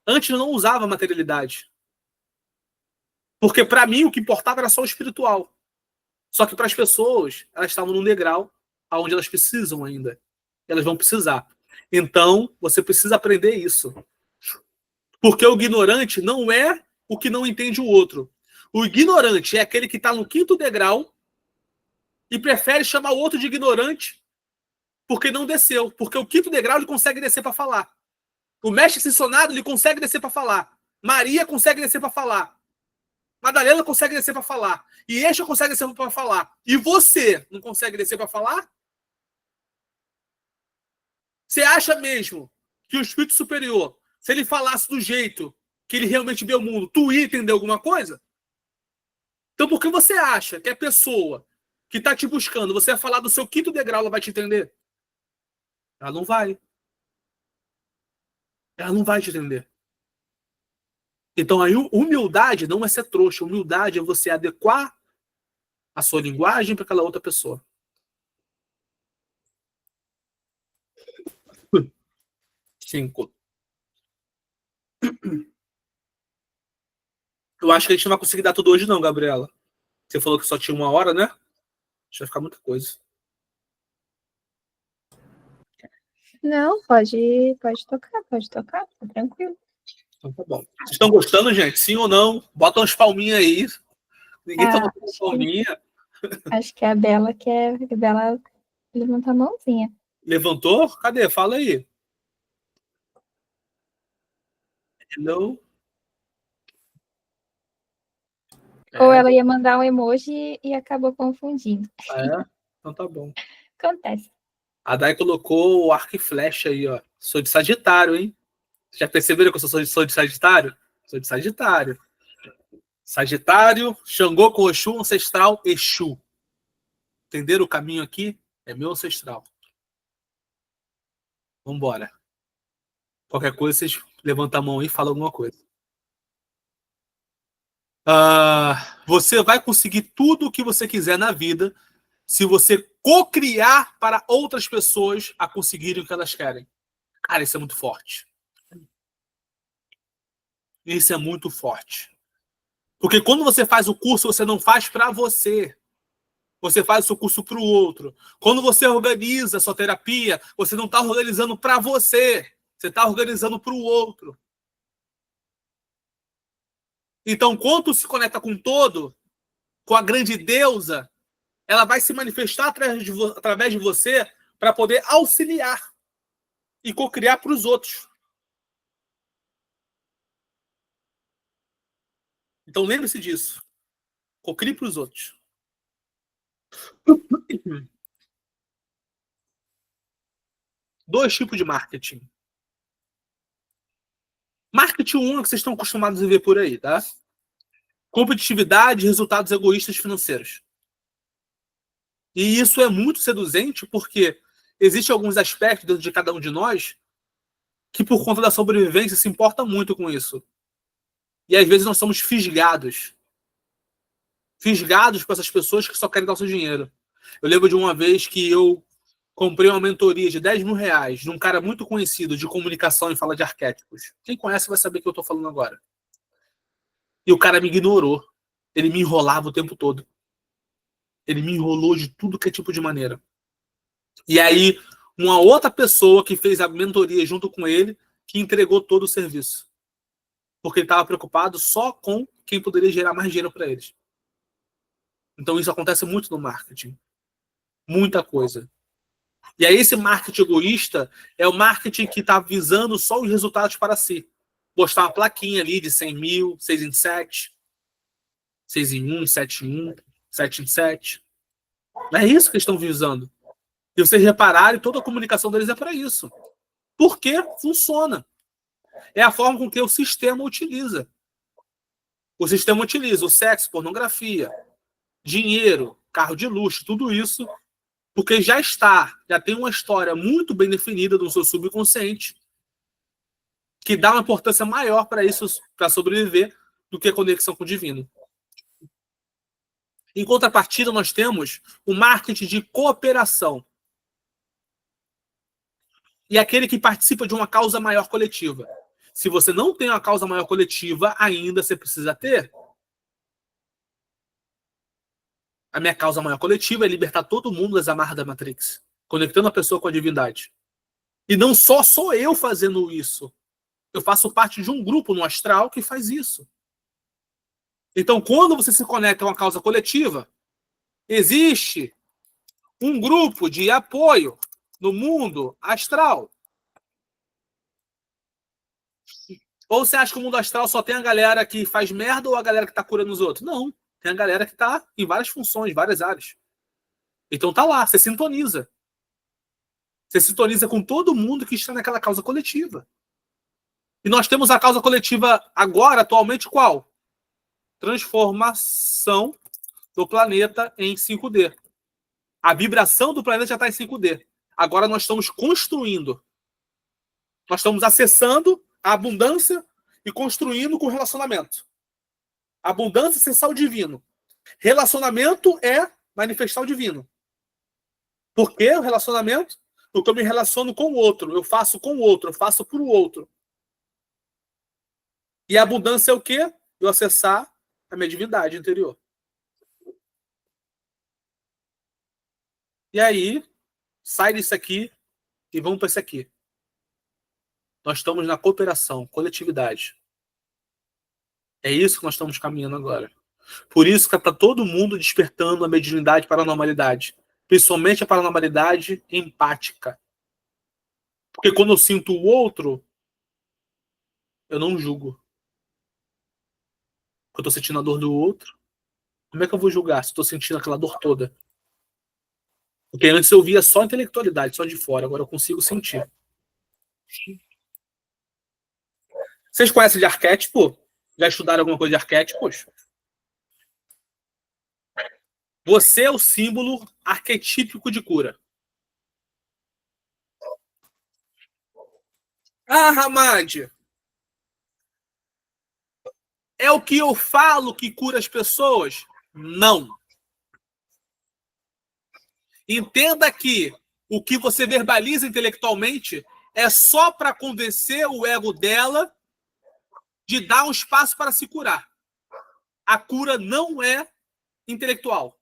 Antes eu não usava materialidade. Porque para mim o que importava era só o espiritual. Só que para as pessoas, elas estavam num degrau onde elas precisam ainda. Elas vão precisar. Então, você precisa aprender isso. Porque o ignorante não é o que não entende o outro. O ignorante é aquele que está no 5º degrau e prefere chamar o outro de ignorante porque não desceu. Porque o 5º degrau ele consegue descer para falar. O mestre ascensionado ele consegue descer para falar. Maria consegue descer para falar. Madalena consegue descer para falar. E Exu consegue descer para falar. E você não consegue descer para falar? Você acha mesmo que o espírito superior, se ele falasse do jeito que ele realmente vê o mundo, tu ia entender alguma coisa? Então por que você acha que a pessoa que está te buscando, você vai falar do seu 5º degrau, ela vai te entender? Ela não vai. Ela não vai te entender. Então a humildade não é ser trouxa. Humildade é você adequar a sua linguagem para aquela outra pessoa. Cinco. Eu acho que a gente não vai conseguir dar tudo hoje não, Gabriela. Você falou que só tinha 1 hora, né? Acho que vai ficar muita coisa. Não, pode tocar, tá tranquilo. Então tá bom. Vocês estão gostando, gente? Sim ou não? Bota umas palminhas aí. Ninguém tá botando palminha. Acho que a Bela quer. A Bela levantar a mãozinha. Levantou? Cadê? Fala aí. Hello? Ou ela ia mandar um emoji e acabou confundindo. É? Então tá bom. Acontece. A Dai colocou o arco e flecha aí, ó. Sou de Sagitário, hein? Já perceberam que eu sou de Sagitário? Sou de Sagitário. Sagitário, Xangô com Oxum, ancestral, Exu. Entenderam o caminho aqui? É meu ancestral. Vambora. Qualquer coisa, vocês levantam a mão aí e falam alguma coisa. Você vai conseguir tudo o que você quiser na vida se você co-criar para outras pessoas a conseguirem o que elas querem. Cara, isso é muito forte. Isso é muito forte. Porque quando você faz o curso, você não faz para você. Você faz o seu curso para o outro. Quando você organiza a sua terapia, você não está organizando para você. Você está organizando para o outro. Então, quando se conecta com o todo, com a grande deusa, ela vai se manifestar através de você para poder auxiliar e co-criar para os outros. Então, lembre-se disso. Co-crie para os outros. 2 tipos de marketing. Marketing 1 é que vocês estão acostumados a ver por aí, tá? Competitividade e resultados egoístas financeiros. E isso é muito seduzente porque existem alguns aspectos dentro de cada um de nós que, por conta da sobrevivência, se importa muito com isso. E às vezes nós somos fisgados. Fisgados por essas pessoas que só querem dar o seu dinheiro. Eu lembro de uma vez que eu comprei uma mentoria de R$10.000 de um cara muito conhecido de comunicação e fala de arquétipos. Quem conhece vai saber o que eu estou falando agora. E o cara me ignorou. Ele me enrolava o tempo todo. Ele me enrolou de tudo que é tipo de maneira. E aí, uma outra pessoa que fez a mentoria junto com ele, que entregou todo o serviço. Porque ele estava preocupado só com quem poderia gerar mais dinheiro para eles. Então isso acontece muito no marketing. Muita coisa. E aí esse marketing egoísta é o marketing que está visando só os resultados para si. Postar uma plaquinha ali de 100 mil, 6 em 7, 6 em 1, 7 em 1, 7 em 7. É isso que eles estão visando. E vocês repararem, toda a comunicação deles é para isso. Porque funciona. É a forma com que o sistema utiliza. O sistema utiliza o sexo, pornografia, dinheiro, carro de luxo, tudo isso, porque já tem uma história muito bem definida no seu subconsciente, que dá uma importância maior para isso, para sobreviver, do que a conexão com o divino. Em contrapartida, nós temos o marketing de cooperação. E aquele que participa de uma causa maior coletiva. Se você não tem uma causa maior coletiva, ainda você precisa ter. A minha causa maior coletiva é libertar todo mundo das amarras da Matrix, conectando a pessoa com a divindade. E não só sou eu fazendo isso. Eu faço parte de um grupo no astral que faz isso. Então, quando você se conecta a uma causa coletiva, existe um grupo de apoio no mundo astral. Ou você acha que o mundo astral só tem a galera que faz merda ou a galera que tá curando os outros? Não. Tem a galera que tá em várias funções, várias áreas. Então tá lá, você sintoniza. Você sintoniza com todo mundo que está naquela causa coletiva. E nós temos a causa coletiva agora, atualmente, qual? Transformação do planeta em 5D. A vibração do planeta já está em 5D. Agora nós estamos construindo. Nós estamos acessando a abundância e construindo com relacionamento. Abundância é acessar o divino. Relacionamento é manifestar o divino. Por que o relacionamento? Porque eu me relaciono com o outro. Eu faço com o outro. Eu faço para o outro. E a abundância é o quê? Eu acessar a minha divindade interior. E aí, sai disso aqui e vamos para isso aqui. Nós estamos na cooperação, coletividade. É isso que nós estamos caminhando agora. Por isso que está todo mundo despertando a mediunidade para a normalidade. Principalmente a paranormalidade empática. Porque quando eu sinto o outro, eu não julgo. Porque eu estou sentindo a dor do outro. Como é que eu vou julgar se estou sentindo aquela dor toda? Porque antes eu via só intelectualidade, só de fora. Agora eu consigo sentir. Vocês conhecem de arquétipo? Já estudaram alguma coisa de arquétipos? Você é o símbolo arquetípico de cura. Ah, Hamad, é o que eu falo que cura as pessoas? Não. Entenda que o que você verbaliza intelectualmente é só para convencer o ego dela de dar um espaço para se curar. A cura não é intelectual.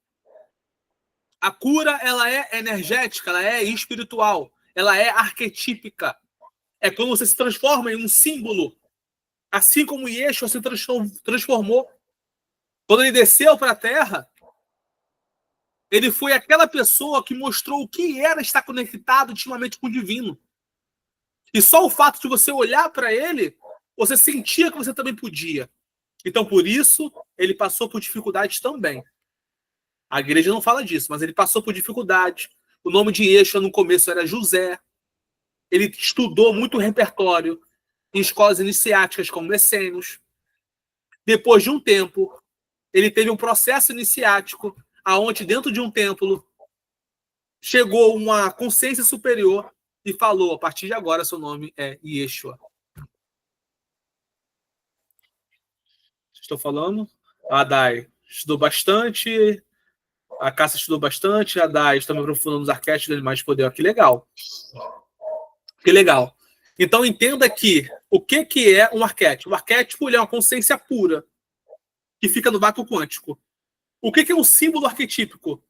A cura, ela é energética, ela é espiritual, ela é arquetípica. É quando você se transforma em um símbolo. Assim como Yeshua se transformou. Quando ele desceu para a Terra, ele foi aquela pessoa que mostrou o que era estar conectado intimamente com o divino. E só o fato de você olhar para ele, você sentia que você também podia. Então, por isso, ele passou por dificuldades também. A igreja não fala disso, mas ele passou por dificuldades. O nome de Yeshua no começo era José. Ele estudou muito repertório em escolas iniciáticas como Essênios. Depois de um tempo, ele teve um processo iniciático aonde dentro de um templo chegou uma consciência superior e falou: a partir de agora seu nome é Yeshua. Estou falando? A Dai estudou bastante, a Cássia estudou bastante, a Dai está me aprofundando nos arquétipos de animais de poder. Que legal. Que legal. Então entenda que o que é um arquétipo? O arquétipo ele é uma consciência pura que fica no vácuo quântico. O que é um símbolo arquetípico?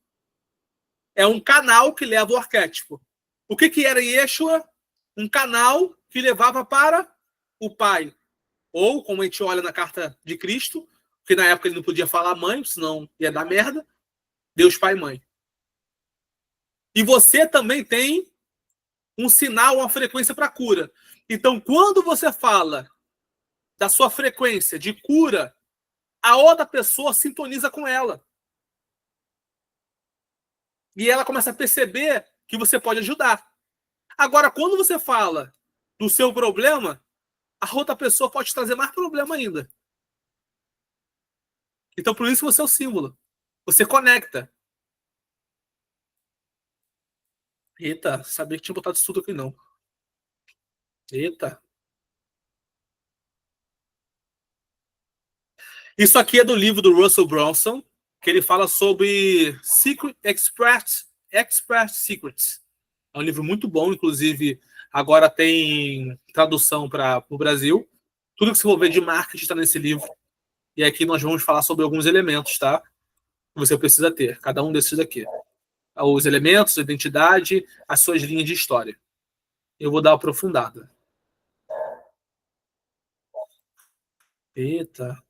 É um canal que leva o arquétipo. O que era Yeshua? Um canal que levava para o Pai. Ou, como a gente olha na carta de Cristo, que na época ele não podia falar mãe, senão ia dar merda, Deus Pai e Mãe. E você também tem um sinal, uma frequência para cura. Então, quando você fala da sua frequência de cura, a outra pessoa sintoniza com ela. E ela começa a perceber que você pode ajudar. Agora, quando você fala do seu problema, a outra pessoa pode trazer mais problema ainda. Então, por isso você é o símbolo. Você conecta. Eita, sabia que tinha botado isso tudo aqui, não. Eita. Isso aqui é do livro do Russell Brunson, que ele fala sobre Secret Expert Secrets. É um livro muito bom, inclusive agora tem tradução para o Brasil. Tudo que você for ver de marketing está nesse livro. E aqui nós vamos falar sobre alguns elementos, tá? você precisa ter, cada um desses daqui. Os elementos, a identidade, as suas linhas de história. Eu vou dar uma aprofundada. Eita.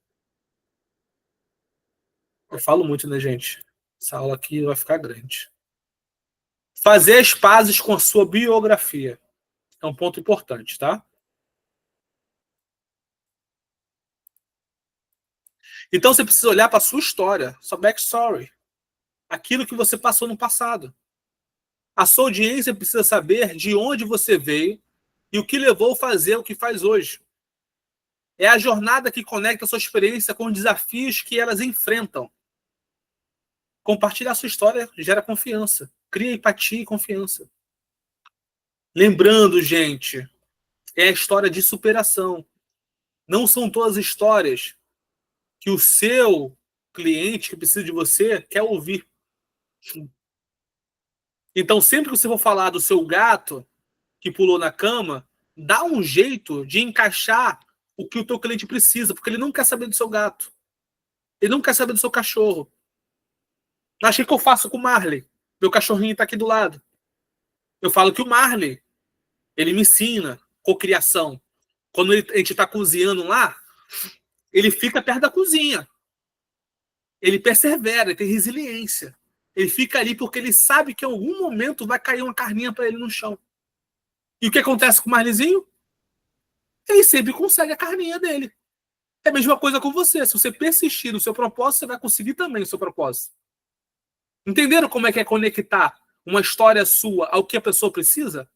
Eu falo muito, né, gente? Essa aula aqui vai ficar grande. Fazer as pazes com a sua biografia. É um ponto importante, tá? Então você precisa olhar para a sua história, sua backstory. Aquilo que você passou no passado. A sua audiência precisa saber de onde você veio e o que levou a fazer o que faz hoje. É a jornada que conecta a sua experiência com os desafios que elas enfrentam. Compartilhar a sua história gera confiança. Cria empatia e confiança. Lembrando, gente, é a história de superação. Não são todas as histórias que o seu cliente que precisa de você quer ouvir. Então, sempre que você for falar do seu gato que pulou na cama, dá um jeito de encaixar o que o teu cliente precisa, porque ele não quer saber do seu gato. Ele não quer saber do seu cachorro. Mas o que eu faço com o Marley? Meu cachorrinho está aqui do lado. Eu falo que o Marley, ele me ensina cocriação. Quando a gente está cozinhando lá, ele fica perto da cozinha. Ele persevera, ele tem resiliência. Ele fica ali porque ele sabe que em algum momento vai cair uma carninha para ele no chão. E o que acontece com o Marlizinho? Ele sempre consegue a carninha dele. É a mesma coisa com você. Se você persistir no seu propósito, você vai conseguir também o seu propósito. Entenderam como é que é conectar uma história sua ao que a pessoa precisa?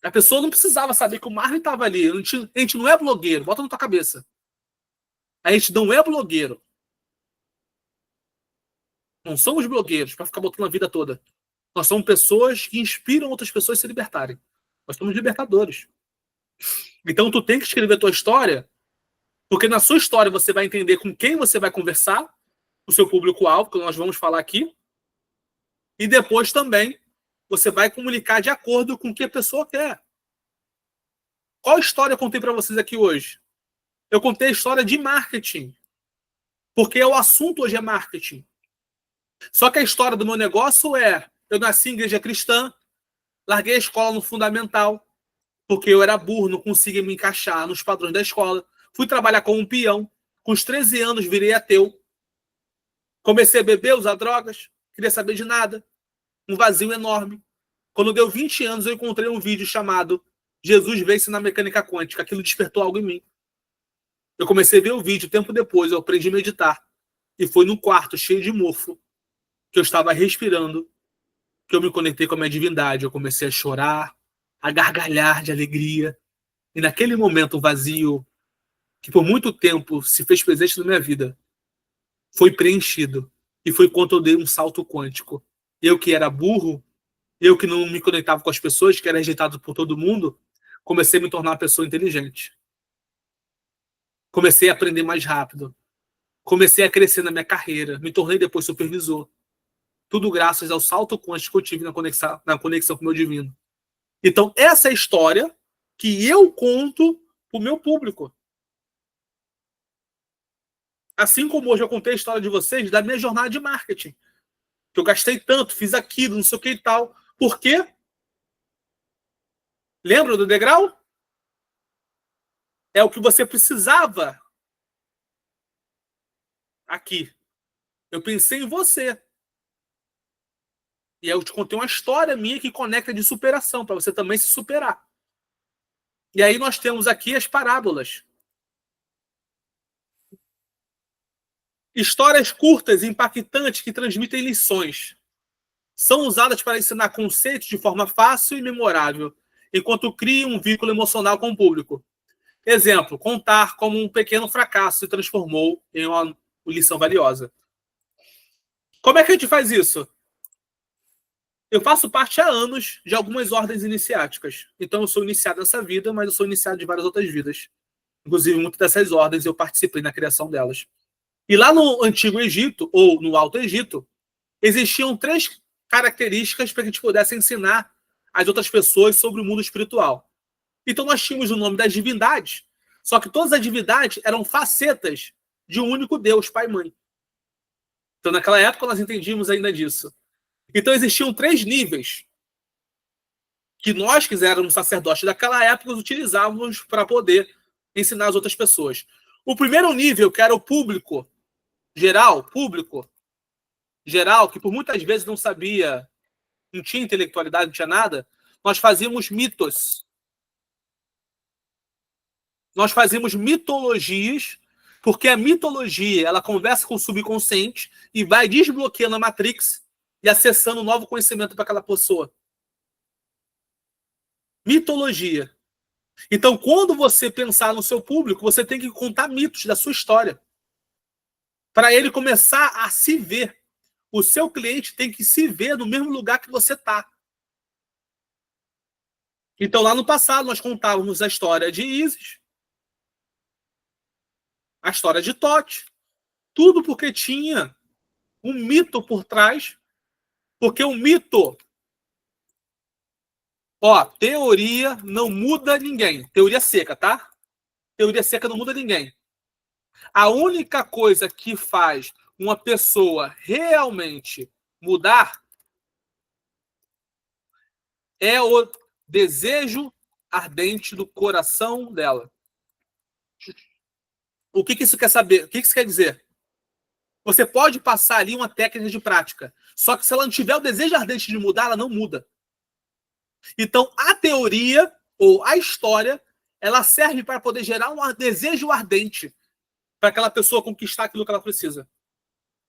A pessoa não precisava saber que o Marley estava ali. A gente não é blogueiro. Bota na tua cabeça. A gente não é blogueiro. Não somos blogueiros para ficar botando a vida toda. Nós somos pessoas que inspiram outras pessoas a se libertarem. Nós somos libertadores. Então tu tem que escrever a tua história, porque na sua história você vai entender com quem você vai conversar, o seu público-alvo, que nós vamos falar aqui, e depois também você vai comunicar de acordo com o que a pessoa quer. Qual história eu contei para vocês aqui hoje? Eu contei a história de marketing, porque o assunto hoje é marketing. Só que a história do meu negócio é: eu nasci em igreja cristã, larguei a escola no fundamental, porque eu era burro, não conseguia me encaixar nos padrões da escola. Fui trabalhar como um peão. Com os 13 anos virei ateu. Comecei a beber, usar drogas, queria saber de nada. Um vazio enorme. Quando deu 20 anos, eu encontrei um vídeo chamado Jesus Vence na Mecânica Quântica. Aquilo despertou algo em mim. Eu comecei a ver o vídeo, tempo depois, eu aprendi a meditar. E foi num quarto cheio de mofo, que eu estava respirando, que eu me conectei com a minha divindade. Eu comecei a chorar, a gargalhar de alegria. E naquele momento vazio, que por muito tempo se fez presente na minha vida, foi preenchido. E foi quando eu dei um salto quântico. Eu que era burro, eu que não me conectava com as pessoas, que era rejeitado por todo mundo, comecei a me tornar uma pessoa inteligente. Comecei a aprender mais rápido. Comecei a crescer na minha carreira. Me tornei depois supervisor. Tudo graças ao salto quântico que eu tive na conexão com o meu divino. Então, essa é a história que eu conto para o meu público. Assim como hoje eu contei a história de vocês da minha jornada de marketing. Que eu gastei tanto, fiz aquilo, não sei o que e tal. Por quê? Lembra do degrau? É o que você precisava aqui. Eu pensei em você. E aí eu te contei uma história minha que conecta de superação, para você também se superar. E aí nós temos aqui as parábolas. Histórias curtas e impactantes que transmitem lições. São usadas para ensinar conceitos de forma fácil e memorável, enquanto criam um vínculo emocional com o público. Exemplo, contar como um pequeno fracasso se transformou em uma lição valiosa. Como é que a gente faz isso? Eu faço parte há anos de algumas ordens iniciáticas. Então eu sou iniciado nessa vida, mas eu sou iniciado de várias outras vidas. Inclusive, muitas dessas ordens eu participei na criação delas. E lá no Antigo Egito, ou no Alto Egito, existiam 3 características para que a gente pudesse ensinar as outras pessoas sobre o mundo espiritual. Então nós tínhamos o nome das divindades, só que todas as divindades eram facetas de um único Deus, Pai e Mãe. Então, naquela época, nós entendíamos ainda disso. Então, existiam 3 níveis que nós, que éramos sacerdotes daquela época, utilizávamos para poder ensinar as outras pessoas. O primeiro nível, que era o público geral, que por muitas vezes não sabia, não tinha intelectualidade, não tinha nada, nós fazíamos mitos. Nós fazíamos mitologias, porque a mitologia, ela conversa com o subconsciente e vai desbloqueando a Matrix e acessando um novo conhecimento para aquela pessoa. Mitologia. Então, quando você pensar no seu público, você tem que contar mitos da sua história. Para ele começar a se ver. O seu cliente tem que se ver no mesmo lugar que você está. Então, lá no passado, nós contávamos a história de Isis, a história de Tote, tudo porque tinha um mito por trás, porque o mito, teoria não muda ninguém. Teoria seca, tá? Teoria seca não muda ninguém. A única coisa que faz uma pessoa realmente mudar é o desejo ardente do coração dela. O que isso quer saber? O que isso quer dizer? Você pode passar ali uma técnica de prática, só que se ela não tiver o desejo ardente de mudar, ela não muda. Então, a teoria ou a história, ela serve para poder gerar um desejo ardente para aquela pessoa conquistar aquilo que ela precisa.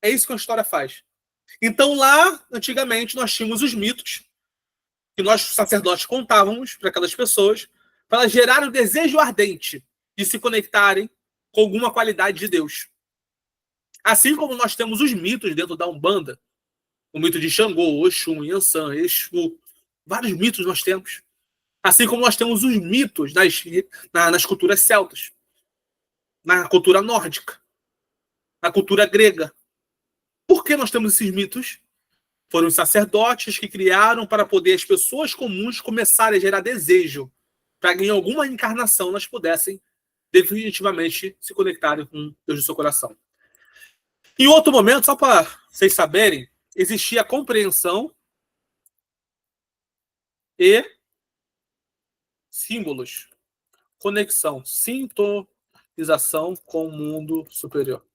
É isso que a história faz. Então, lá, antigamente, nós tínhamos os mitos que nós, sacerdotes, contávamos para aquelas pessoas para elas gerarem o desejo ardente de se conectarem com alguma qualidade de Deus. Assim como nós temos os mitos dentro da Umbanda, o mito de Xangô, Oxum, Yansan, Exu, vários mitos nós temos. Assim como nós temos os mitos nas culturas celtas, na cultura nórdica, na cultura grega. Por que nós temos esses mitos? Foram os sacerdotes que criaram para poder as pessoas comuns começarem a gerar desejo para que em alguma encarnação nós pudessem definitivamente se conectarem com Deus do seu coração. Em outro momento, só para vocês saberem, existia a compreensão e símbolos. Conexão, sintonização com o mundo superior.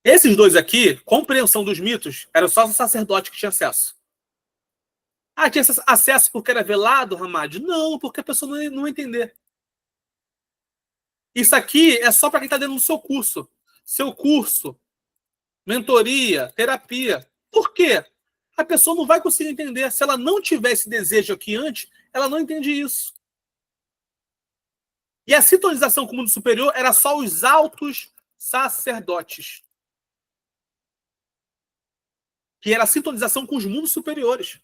Esses dois aqui, compreensão dos mitos, era só o sacerdote que tinha acesso. Tinha acesso porque era velado, Ramad? Não, porque a pessoa não ia entender. Isso aqui é só para quem está dentro do seu curso. Seu curso, mentoria, terapia. Por quê? A pessoa não vai conseguir entender. Se ela não tiver esse desejo aqui antes, ela não entende isso. E a sintonização com o mundo superior era só os altos sacerdotes. Que era a sintonização com os mundos superiores.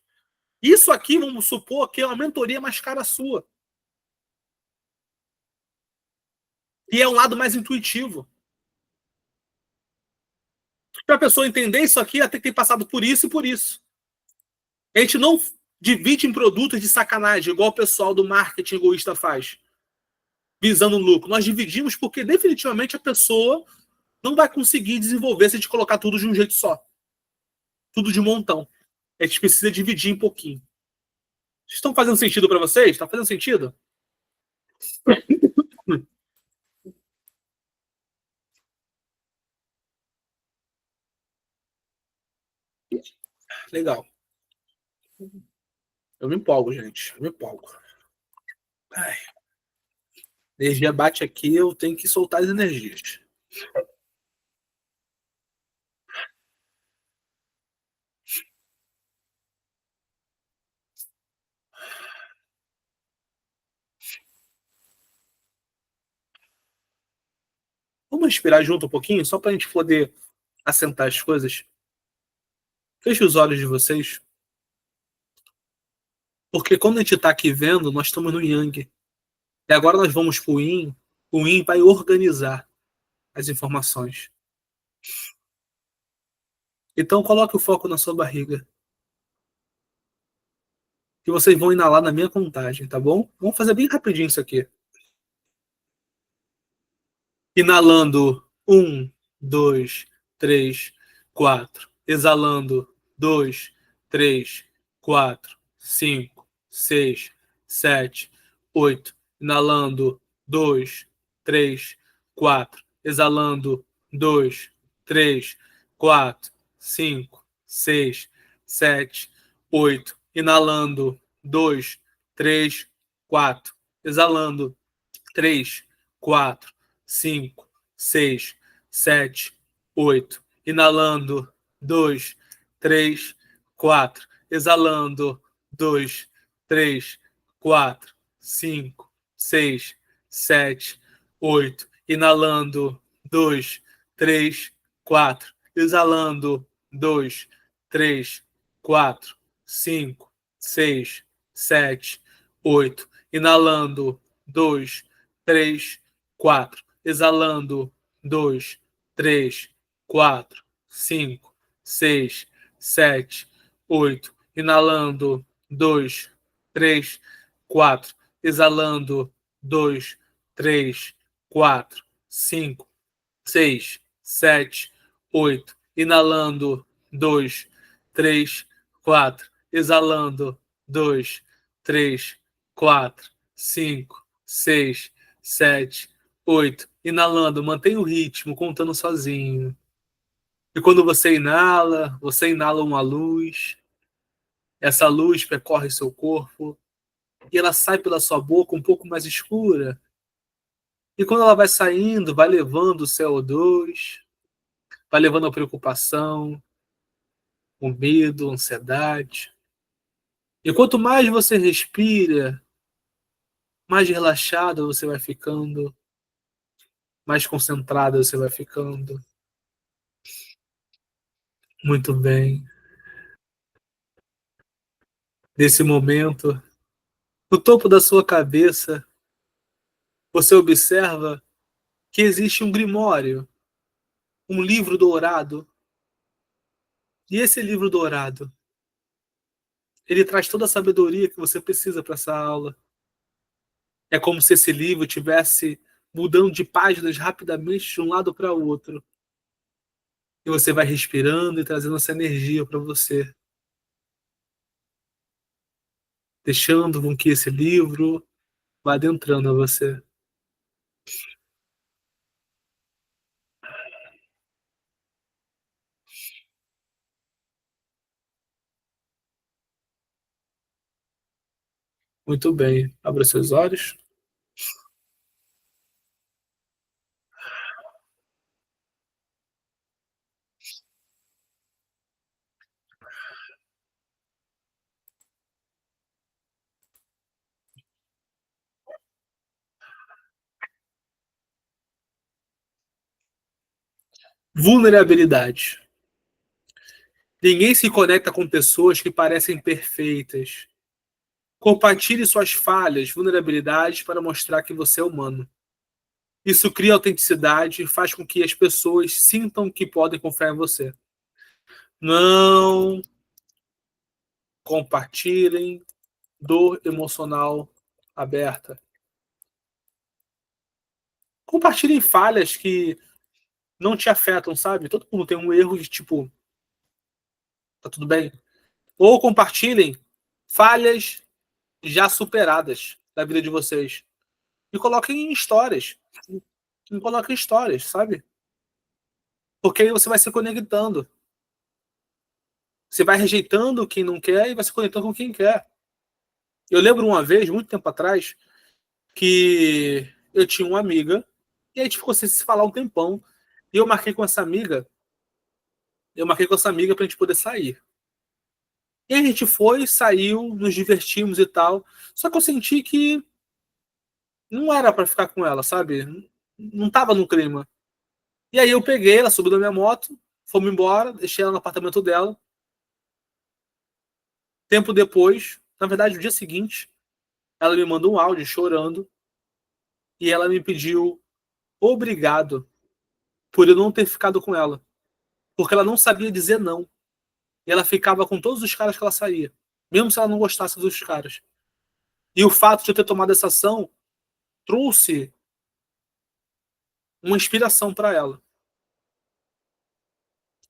Isso aqui, vamos supor, que é uma mentoria mais cara sua. E é um lado mais intuitivo. Para a pessoa entender isso aqui, ela tem que ter passado por isso e por isso. A gente não divide em produtos de sacanagem, igual o pessoal do marketing egoísta faz, visando lucro. Nós dividimos porque definitivamente a pessoa não vai conseguir desenvolver se a gente colocar tudo de um jeito só. Tudo de montão. A gente precisa dividir em pouquinho. Estão fazendo sentido para vocês? Está fazendo sentido? Legal. Eu me empolgo, gente. Eu me empolgo. Ai. Energia bate aqui, eu tenho que soltar as energias. Vamos respirar junto um pouquinho, só para a gente poder assentar as coisas. Feche os olhos de vocês. Porque quando a gente está aqui vendo, nós estamos no Yang. E agora nós vamos para o Yin. O Yin vai organizar as informações. Então coloque o foco na sua barriga. Que vocês vão inalar na minha contagem, tá bom? Vamos fazer bem rapidinho isso aqui. Inalando 1, 2, 3. 4. Exalando, 2, 3, 4, 5, 6, 7, 8. Inalando, 2, 3, 4. Exalando, 2, 3, 4, 5, 6, 7, 8. Inalando, 2, 3, 4. Exalando, 3, 4, 5, 6, 7, 8. Inalando, 2, 3, 4. Exalando, 2, 3, 4, 5, 6, 7, 8. Inalando, 2, 3, 4. Exalando, 2, 3, 4, 5, 6, 7, 8. Inalando, 2, 3, 4. Exalando, 2, 3, 4, 5, 6, 7, 8. Inalando, 2, 3, 4. Exalando, 2, 3, 4, 5, 6, 7, 8. Inalando, 2, 3, 4. Exalando, 2, 3, 4, 5, 6, 7, 8. Inalando, mantém o ritmo, contando sozinho. E quando você inala uma luz. Essa luz percorre seu corpo e ela sai pela sua boca um pouco mais escura. E quando ela vai saindo, vai levando o CO2, vai levando a preocupação, o medo, a ansiedade. E quanto mais você respira, mais relaxado você vai ficando, mais concentrado você vai ficando. Muito bem. Nesse momento, no topo da sua cabeça, você observa que existe um grimório, um livro dourado. E esse livro dourado, ele traz toda a sabedoria que você precisa para essa aula. É como se esse livro tivesse mudando de páginas rapidamente de um lado para o outro. E você vai respirando e trazendo essa energia para você. Deixando com que esse livro vá adentrando a você. Muito bem. Abra seus olhos. Vulnerabilidade. Ninguém se conecta com pessoas que parecem perfeitas. Compartilhe suas falhas, vulnerabilidades para mostrar que você é humano. Isso cria autenticidade e faz com que as pessoas sintam que podem confiar em você. Não compartilhem dor emocional aberta. Compartilhem falhas que não te afetam, sabe? Todo mundo tem um erro de tipo, tá tudo bem? Ou compartilhem falhas já superadas da vida de vocês. E coloquem em histórias. E coloquem histórias, sabe? Porque aí você vai se conectando. Você vai rejeitando quem não quer e vai se conectando com quem quer. Eu lembro uma vez, muito tempo atrás, que eu tinha uma amiga e a gente ficou sem se falar um tempão. E eu marquei com essa amiga pra gente poder sair. E a gente foi, saiu, nos divertimos e tal. Só que eu senti que não era pra ficar com ela, sabe? Não tava no clima. E aí eu peguei, ela subiu da minha moto, fomos embora, deixei ela no apartamento dela. Tempo depois, na verdade, no dia seguinte, ela me mandou um áudio chorando e ela me pediu obrigado por eu não ter ficado com ela. Porque ela não sabia dizer não. E ela ficava com todos os caras que ela saía, mesmo se ela não gostasse dos caras. E o fato de eu ter tomado essa ação trouxe uma inspiração para ela.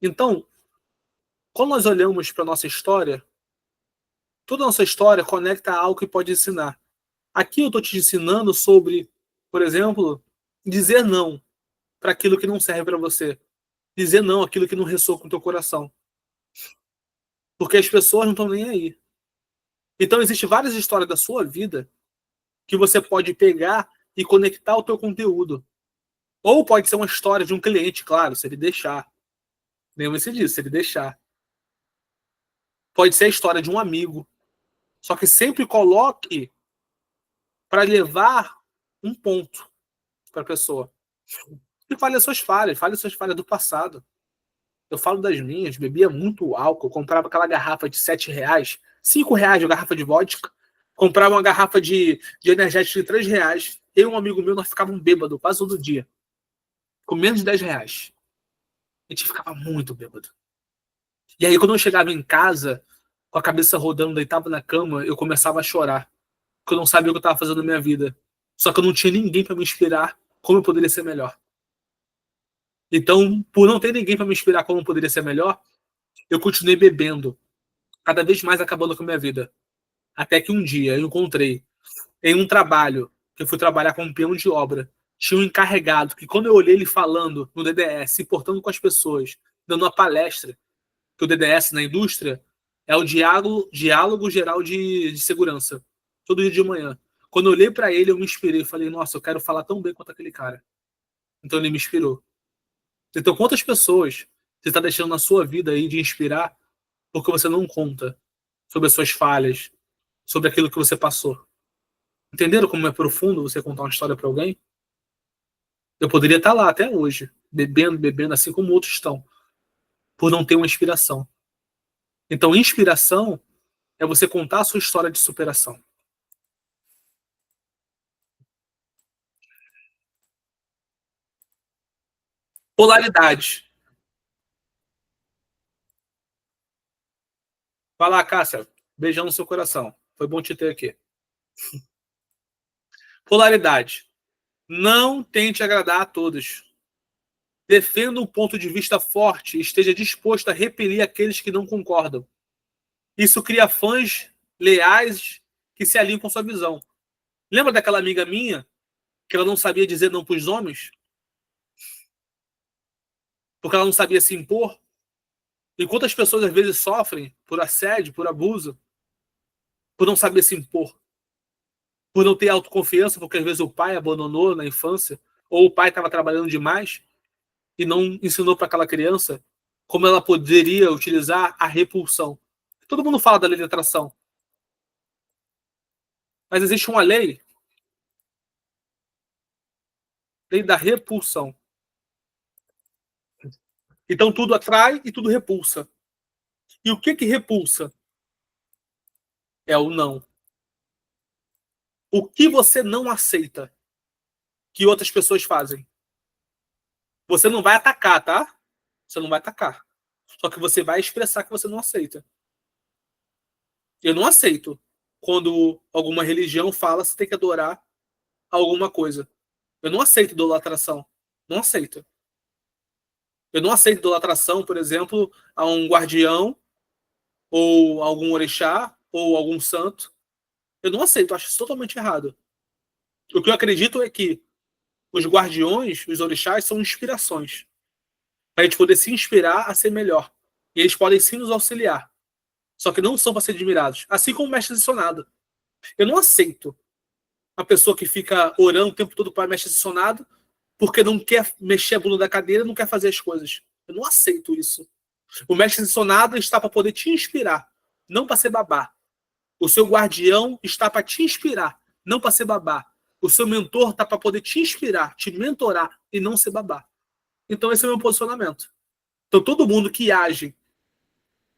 Então, Quando nós olhamos para a nossa história, toda a nossa história conecta a algo que pode ensinar. Aqui eu estou te ensinando sobre, por exemplo, dizer não para aquilo que não serve para você. Dizer não àquilo que não ressoa com o teu coração. Porque as pessoas não estão nem aí. Então, existem várias histórias da sua vida que você pode pegar e conectar ao teu conteúdo. Ou pode ser uma história de um cliente, claro, se ele deixar. Lembre-se disso, se ele deixar. Pode ser a história de um amigo. Só que sempre coloque para levar um ponto para a pessoa. E fale as suas falhas do passado. Eu falo das minhas, bebia muito álcool, comprava aquela garrafa de R$ 7, R$ 5 a garrafa de vodka, comprava uma garrafa de energético de R$ 3. Eu e um amigo meu, nós ficávamos bêbados quase todo dia. Com menos de R$ 10. A gente ficava muito bêbado. E aí, quando eu chegava em casa, com a cabeça rodando, deitava na cama, eu começava a chorar. Porque eu não sabia o que eu estava fazendo na minha vida. Só que eu não tinha ninguém para me inspirar como eu poderia ser melhor. Então, por não ter ninguém para me inspirar como eu poderia ser melhor, eu continuei bebendo, cada vez mais acabando com a minha vida. Até que um dia eu encontrei, em um trabalho, que eu fui trabalhar como peão de obra, tinha um encarregado que, quando eu olhei ele falando no DDS, se portando com as pessoas, dando uma palestra, que o DDS na indústria é o diálogo geral de segurança, todo dia de manhã. Quando eu olhei para ele, eu me inspirei e falei, nossa, eu quero falar tão bem quanto aquele cara. Então ele me inspirou. Então, quantas pessoas você está deixando na sua vida aí de inspirar porque você não conta sobre as suas falhas, sobre aquilo que você passou? Entenderam como é profundo você contar uma história para alguém? Eu poderia estar lá até hoje, bebendo, assim como outros estão, por não ter uma inspiração. Então, inspiração é você contar a sua história de superação. Polaridade. Vai lá, Cássia. Beijão no seu coração. Foi bom te ter aqui. Polaridade. Não tente agradar a todos. Defenda um ponto de vista forte e esteja disposto a repelir aqueles que não concordam. Isso cria fãs leais que se alinham com sua visão. Lembra daquela amiga minha que ela não sabia dizer não para os homens? Porque ela não sabia se impor? Enquanto as pessoas às vezes sofrem por assédio, por abuso, por não saber se impor, por não ter autoconfiança, porque às vezes o pai abandonou na infância, ou o pai estava trabalhando demais e não ensinou para aquela criança como ela poderia utilizar a repulsão. Todo mundo fala da lei da atração, mas existe uma lei da repulsão. Então tudo atrai e tudo repulsa. E o que repulsa? É o não. O que você não aceita que outras pessoas fazem? Você não vai atacar, tá? Você não vai atacar. Só que você vai expressar que você não aceita. Eu não aceito quando alguma religião fala que você tem que adorar alguma coisa. Eu não aceito idolatração. Não aceito. Eu não aceito idolatração, por exemplo, a um guardião, ou algum orixá, ou algum santo. Eu não aceito, eu acho isso totalmente errado. O que eu acredito é que os guardiões, os orixás, são inspirações. Para a gente poder se inspirar a ser melhor. E eles podem sim nos auxiliar. Só que não são para ser admirados. Assim como o mestre ascensionado. Eu não aceito a pessoa que fica orando o tempo todo para o mestre ascensionado porque não quer mexer a bunda da cadeira, não quer fazer as coisas. Eu não aceito isso. O mestre ascensionado está para poder te inspirar, não para ser babá. O seu guardião está para te inspirar, não para ser babá. O seu mentor está para poder te inspirar, te mentorar e não ser babá. Então esse é o meu posicionamento. Então todo mundo que age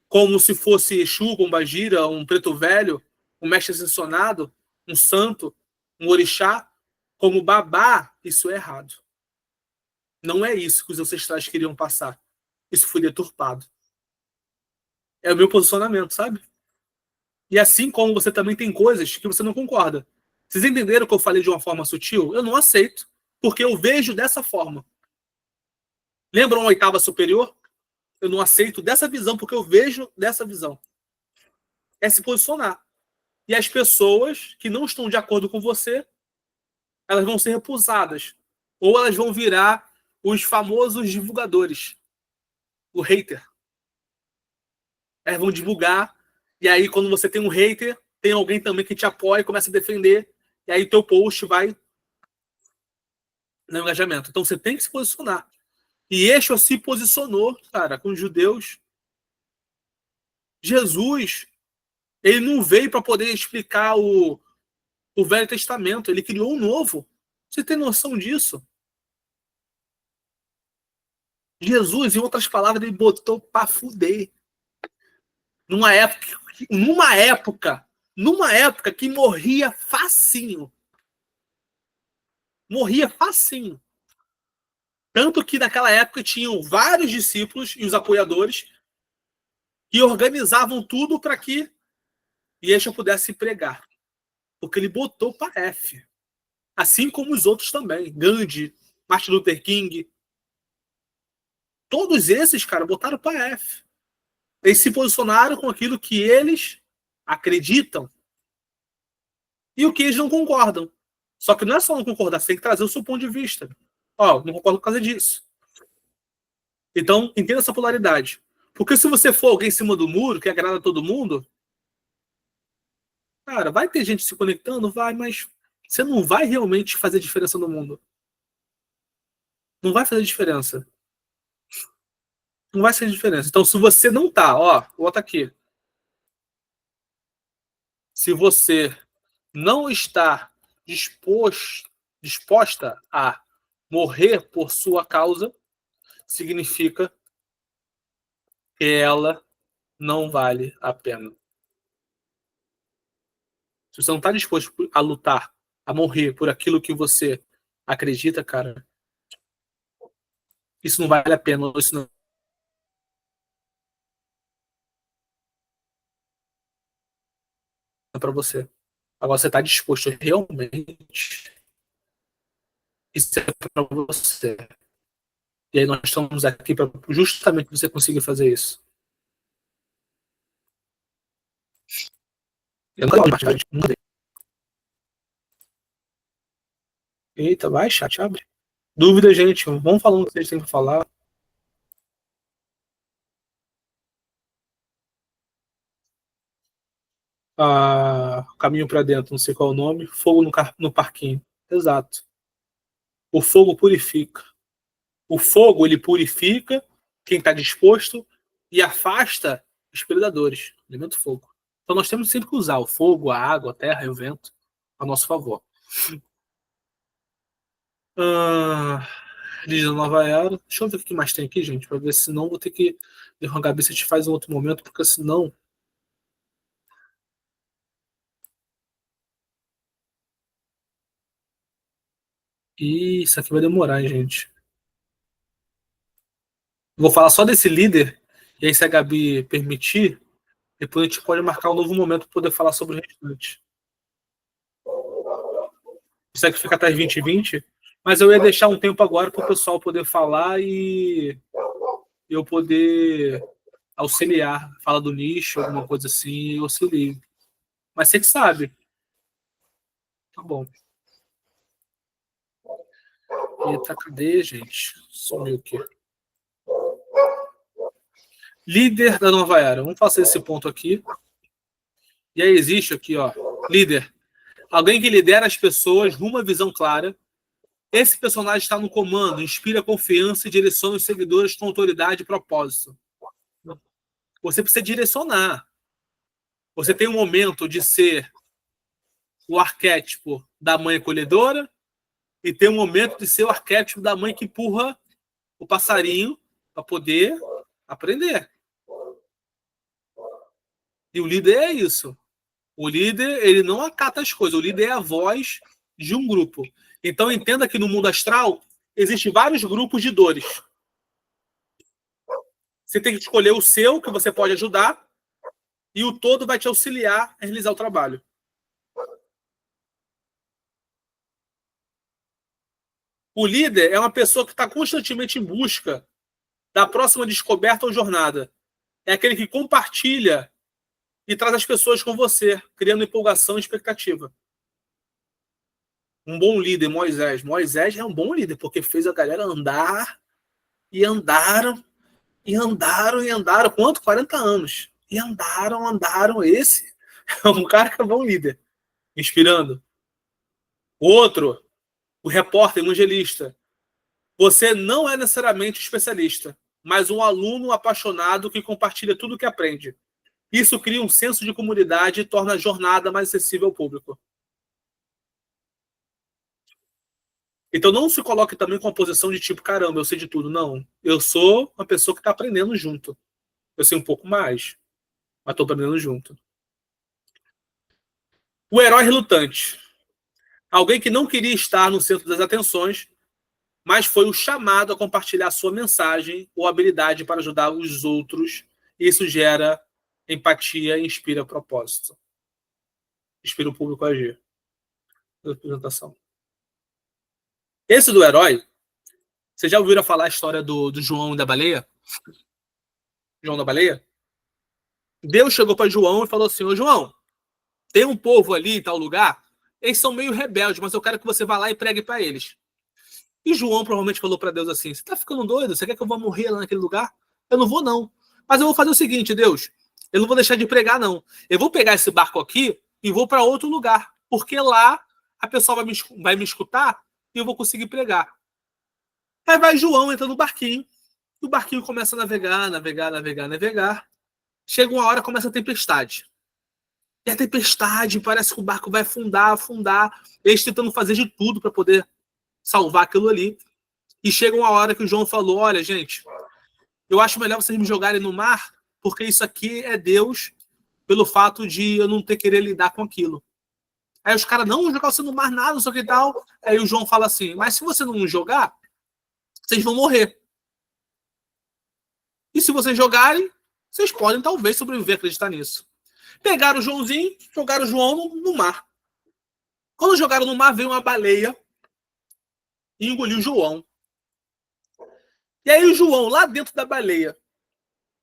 como se fosse Exu, Pombagira, um preto velho, um mestre ascensionado, um santo, um orixá, como babá, isso é errado. Não é isso que os ancestrais queriam passar. Isso foi deturpado. É o meu posicionamento, sabe? E assim como você também tem coisas que você não concorda. Vocês entenderam que eu falei de uma forma sutil? Eu não aceito, porque eu vejo dessa forma. Lembram a oitava superior? eu não aceito dessa visão porque eu vejo dessa visão. É se posicionar. E as pessoas que não estão de acordo com você, elas vão ser repusadas. Ou elas vão virar os famosos divulgadores. O hater. Elas vão divulgar. E aí, quando você tem um hater, tem alguém também que te apoia e começa a defender. E aí, teu post vai no engajamento. Então, você tem que se posicionar. E Yeshua se posicionou, cara, com os judeus. Jesus, ele não veio para poder explicar o Velho Testamento. Ele criou um novo. Você tem noção disso? Jesus, em outras palavras, ele botou para fuder. Numa época que morria facinho. Morria facinho. Tanto que naquela época tinham vários discípulos e os apoiadores que organizavam tudo para que Yeshua pudesse pregar. Porque ele botou para F. Assim como os outros também. Gandhi, Martin Luther King. Todos esses, cara, botaram para F. Eles se posicionaram com aquilo que eles acreditam e o que eles não concordam. Só que não é só não concordar, você tem que trazer o seu ponto de vista. Ó, não concordo por causa disso. Então, entenda essa polaridade. Porque se você for alguém em cima do muro, que agrada a todo mundo, cara, vai ter gente se conectando? Vai, mas você não vai realmente fazer diferença no mundo. Não vai fazer diferença. Não vai fazer diferença. Então, se você não tá, ó, bota aqui. Se você não está disposta a morrer por sua causa, significa que ela não vale a pena. Se você não está disposto a lutar, a morrer por aquilo que você acredita, cara, isso não vale a pena, isso não é para você. Agora você está disposto realmente, isso é para você. E aí nós estamos aqui para justamente você conseguir fazer isso. Eu não dei. Eita, vai, chat, abre. Dúvida, gente. Vamos falando o que vocês têm para falar. Caminho para dentro, não sei qual é o nome. Fogo no parquinho. Exato. O fogo purifica. O fogo, ele purifica quem está disposto e afasta os predadores. Alimenta o fogo. Então nós temos sempre que usar o fogo, a água, a terra e o vento a nosso favor. Diz Nova Era. Deixa eu ver o que mais tem aqui, gente, para ver se não vou ter que derrubar a cabeça. A gente faz em outro momento, porque senão. Isso aqui vai demorar, hein, gente. Vou falar só desse líder, e aí, se a Gabi permitir, depois a gente pode marcar um novo momento para poder falar sobre o restante. Isso aqui fica até as 20h20, mas eu ia deixar um tempo agora para o pessoal poder falar e eu poder auxiliar. Fala do nicho, alguma coisa assim, eu auxilio. Mas você que sabe. Tá bom. Eita, cadê, gente? Sumiu aqui. Líder da Nova Era. Vamos fazer esse ponto aqui. E aí existe aqui, ó, líder. Alguém que lidera as pessoas rumo a visão clara. Esse personagem está no comando, inspira confiança e direciona os seguidores com autoridade e propósito. Você precisa direcionar. Você tem um momento de ser o arquétipo da mãe acolhedora e tem um momento de ser o arquétipo da mãe que empurra o passarinho para poder aprender. E o líder é isso. O líder, ele não acata as coisas. O líder é a voz de um grupo. Então, entenda que no mundo astral existem vários grupos de dores. Você tem que escolher o seu, que você pode ajudar, e o todo vai te auxiliar a realizar o trabalho. O líder é uma pessoa que está constantemente em busca da próxima descoberta ou jornada. É aquele que compartilha e traz as pessoas com você, criando empolgação e expectativa. Um bom líder, Moisés. Moisés é um bom líder, porque fez a galera andar, e andaram, e andaram, e andaram. Quanto? 40 anos. E andaram, andaram. Esse é um cara que é um bom líder. Inspirando. Outro, o repórter, evangelista. Você não é necessariamente especialista, mas um aluno apaixonado que compartilha tudo o que aprende. Isso cria um senso de comunidade e torna a jornada mais acessível ao público. Então não se coloque também com a posição de tipo, caramba, eu sei de tudo. Não. Eu sou uma pessoa que está aprendendo junto. Eu sei um pouco mais, mas estou aprendendo junto. O herói relutante. Alguém que não queria estar no centro das atenções, mas foi o chamado a compartilhar sua mensagem ou habilidade para ajudar os outros. Isso gera empatia e inspira propósito. Inspira o público a agir. Apresentação. Esse do herói, vocês já ouviram falar a história do João da baleia? João da baleia? Deus chegou para João e falou assim: ô João, tem um povo ali em tal lugar, eles são meio rebeldes, mas eu quero que você vá lá e pregue para eles. E João provavelmente falou para Deus assim: você tá ficando doido? Você quer que eu vá morrer lá naquele lugar? Eu não vou, não. Mas eu vou fazer o seguinte, Deus, eu não vou deixar de pregar, não. Eu vou pegar esse barco aqui e vou para outro lugar, porque lá a pessoa vai me escutar e eu vou conseguir pregar. Aí vai João, entra no barquinho, e o barquinho começa a navegar, navegar, navegar, navegar. Chega uma hora, começa a tempestade. E a tempestade, parece que o barco vai afundar, afundar. Eles tentando fazer de tudo para poder salvar aquilo ali. E chega uma hora que o João falou: olha, gente, eu acho melhor vocês me jogarem no mar, porque isso aqui é Deus, pelo fato de eu não ter querer lidar com aquilo. Aí os caras, não, vou jogar você no mar, nada, não sei o que e tal. Aí o João fala assim: mas se você não jogar, vocês vão morrer. E se vocês jogarem, vocês podem talvez sobreviver, acreditar nisso. Pegaram o Joãozinho, jogaram o João no mar. Quando jogaram no mar, veio uma baleia e engoliu o João. E aí o João, lá dentro da baleia,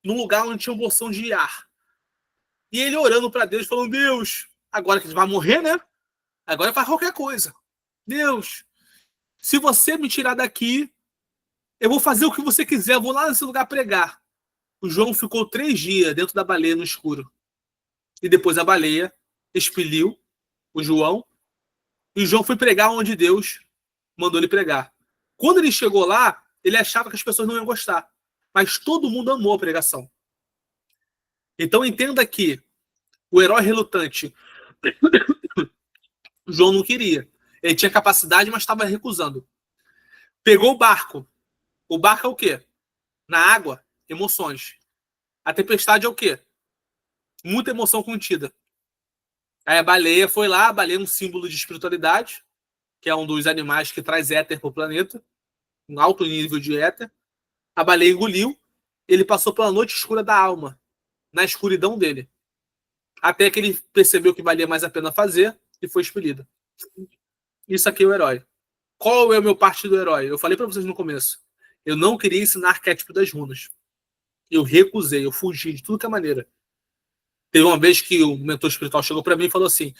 num lugar onde tinha uma porção de ar. E ele orando para Deus, falando: Deus, agora que ele vai morrer, né? Agora faz qualquer coisa. Deus, se você me tirar daqui, eu vou fazer o que você quiser, eu vou lá nesse lugar pregar. O João ficou 3 dias dentro da baleia no escuro. E depois a baleia expeliu o João. E o João foi pregar onde Deus mandou ele pregar. Quando ele chegou lá, ele achava que as pessoas não iam gostar. Mas todo mundo amou a pregação. Então entenda que o herói relutante, o João não queria. Ele tinha capacidade, mas estava recusando. Pegou o barco. O barco é o quê? Na água, emoções. A tempestade é o quê? Muita emoção contida. Aí a baleia foi lá, a baleia é um símbolo de espiritualidade, que é um dos animais que traz éter para o planeta, um alto nível de éter. A baleia engoliu, ele passou pela noite escura da alma, na escuridão dele. Até que ele percebeu que valia mais a pena fazer e foi expelido. Isso aqui é o herói. Qual é o meu parte do herói? Eu falei para vocês no começo. Eu não queria ensinar arquétipo das runas. Eu recusei, eu fugi de tudo que é maneira. Teve uma vez que o mentor espiritual chegou para mim e falou assim: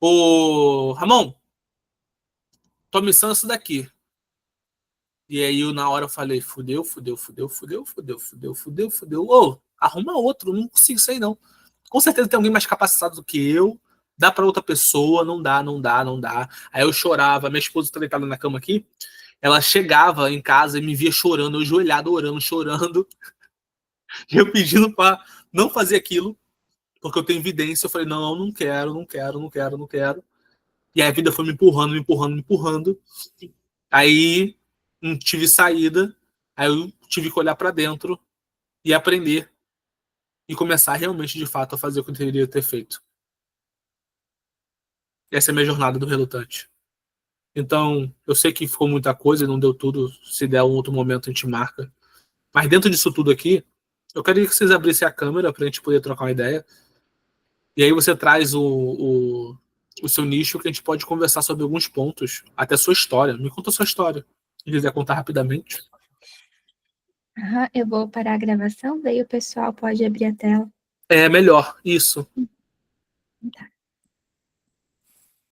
ô Ramon, tua missão é essa daqui. E aí eu, na hora, eu falei: fudeu, fudeu, fudeu, fudeu, fudeu, fudeu, fudeu, fudeu. Ô, arruma outro, não consigo isso aí não. Com certeza tem alguém mais capacitado do que eu. Dá para outra pessoa, não dá, não dá, não dá. Aí eu chorava, minha esposa tá deitada na cama aqui. Ela chegava em casa e me via chorando, eu ajoelhado, orando, chorando. E eu pedindo para não fazer aquilo, porque eu tenho evidência. Eu falei: não, não quero, não quero, não quero, não quero. E aí a vida foi me empurrando, me empurrando, me empurrando. Aí não tive saída. Aí eu tive que olhar para dentro e aprender. E começar realmente, de fato, a fazer o que eu deveria ter feito. Essa é a minha jornada do relutante. Então, eu sei que ficou muita coisa, não deu tudo. Se der um outro momento, a gente marca. Mas dentro disso tudo aqui, eu queria que vocês abrissem a câmera para a gente poder trocar uma ideia. E aí você traz o seu nicho, que a gente pode conversar sobre alguns pontos, até a sua história. Me conta a sua história. Se quiser contar rapidamente. Aham, eu vou parar a gravação, daí o pessoal pode abrir a tela. É melhor, isso. Tá.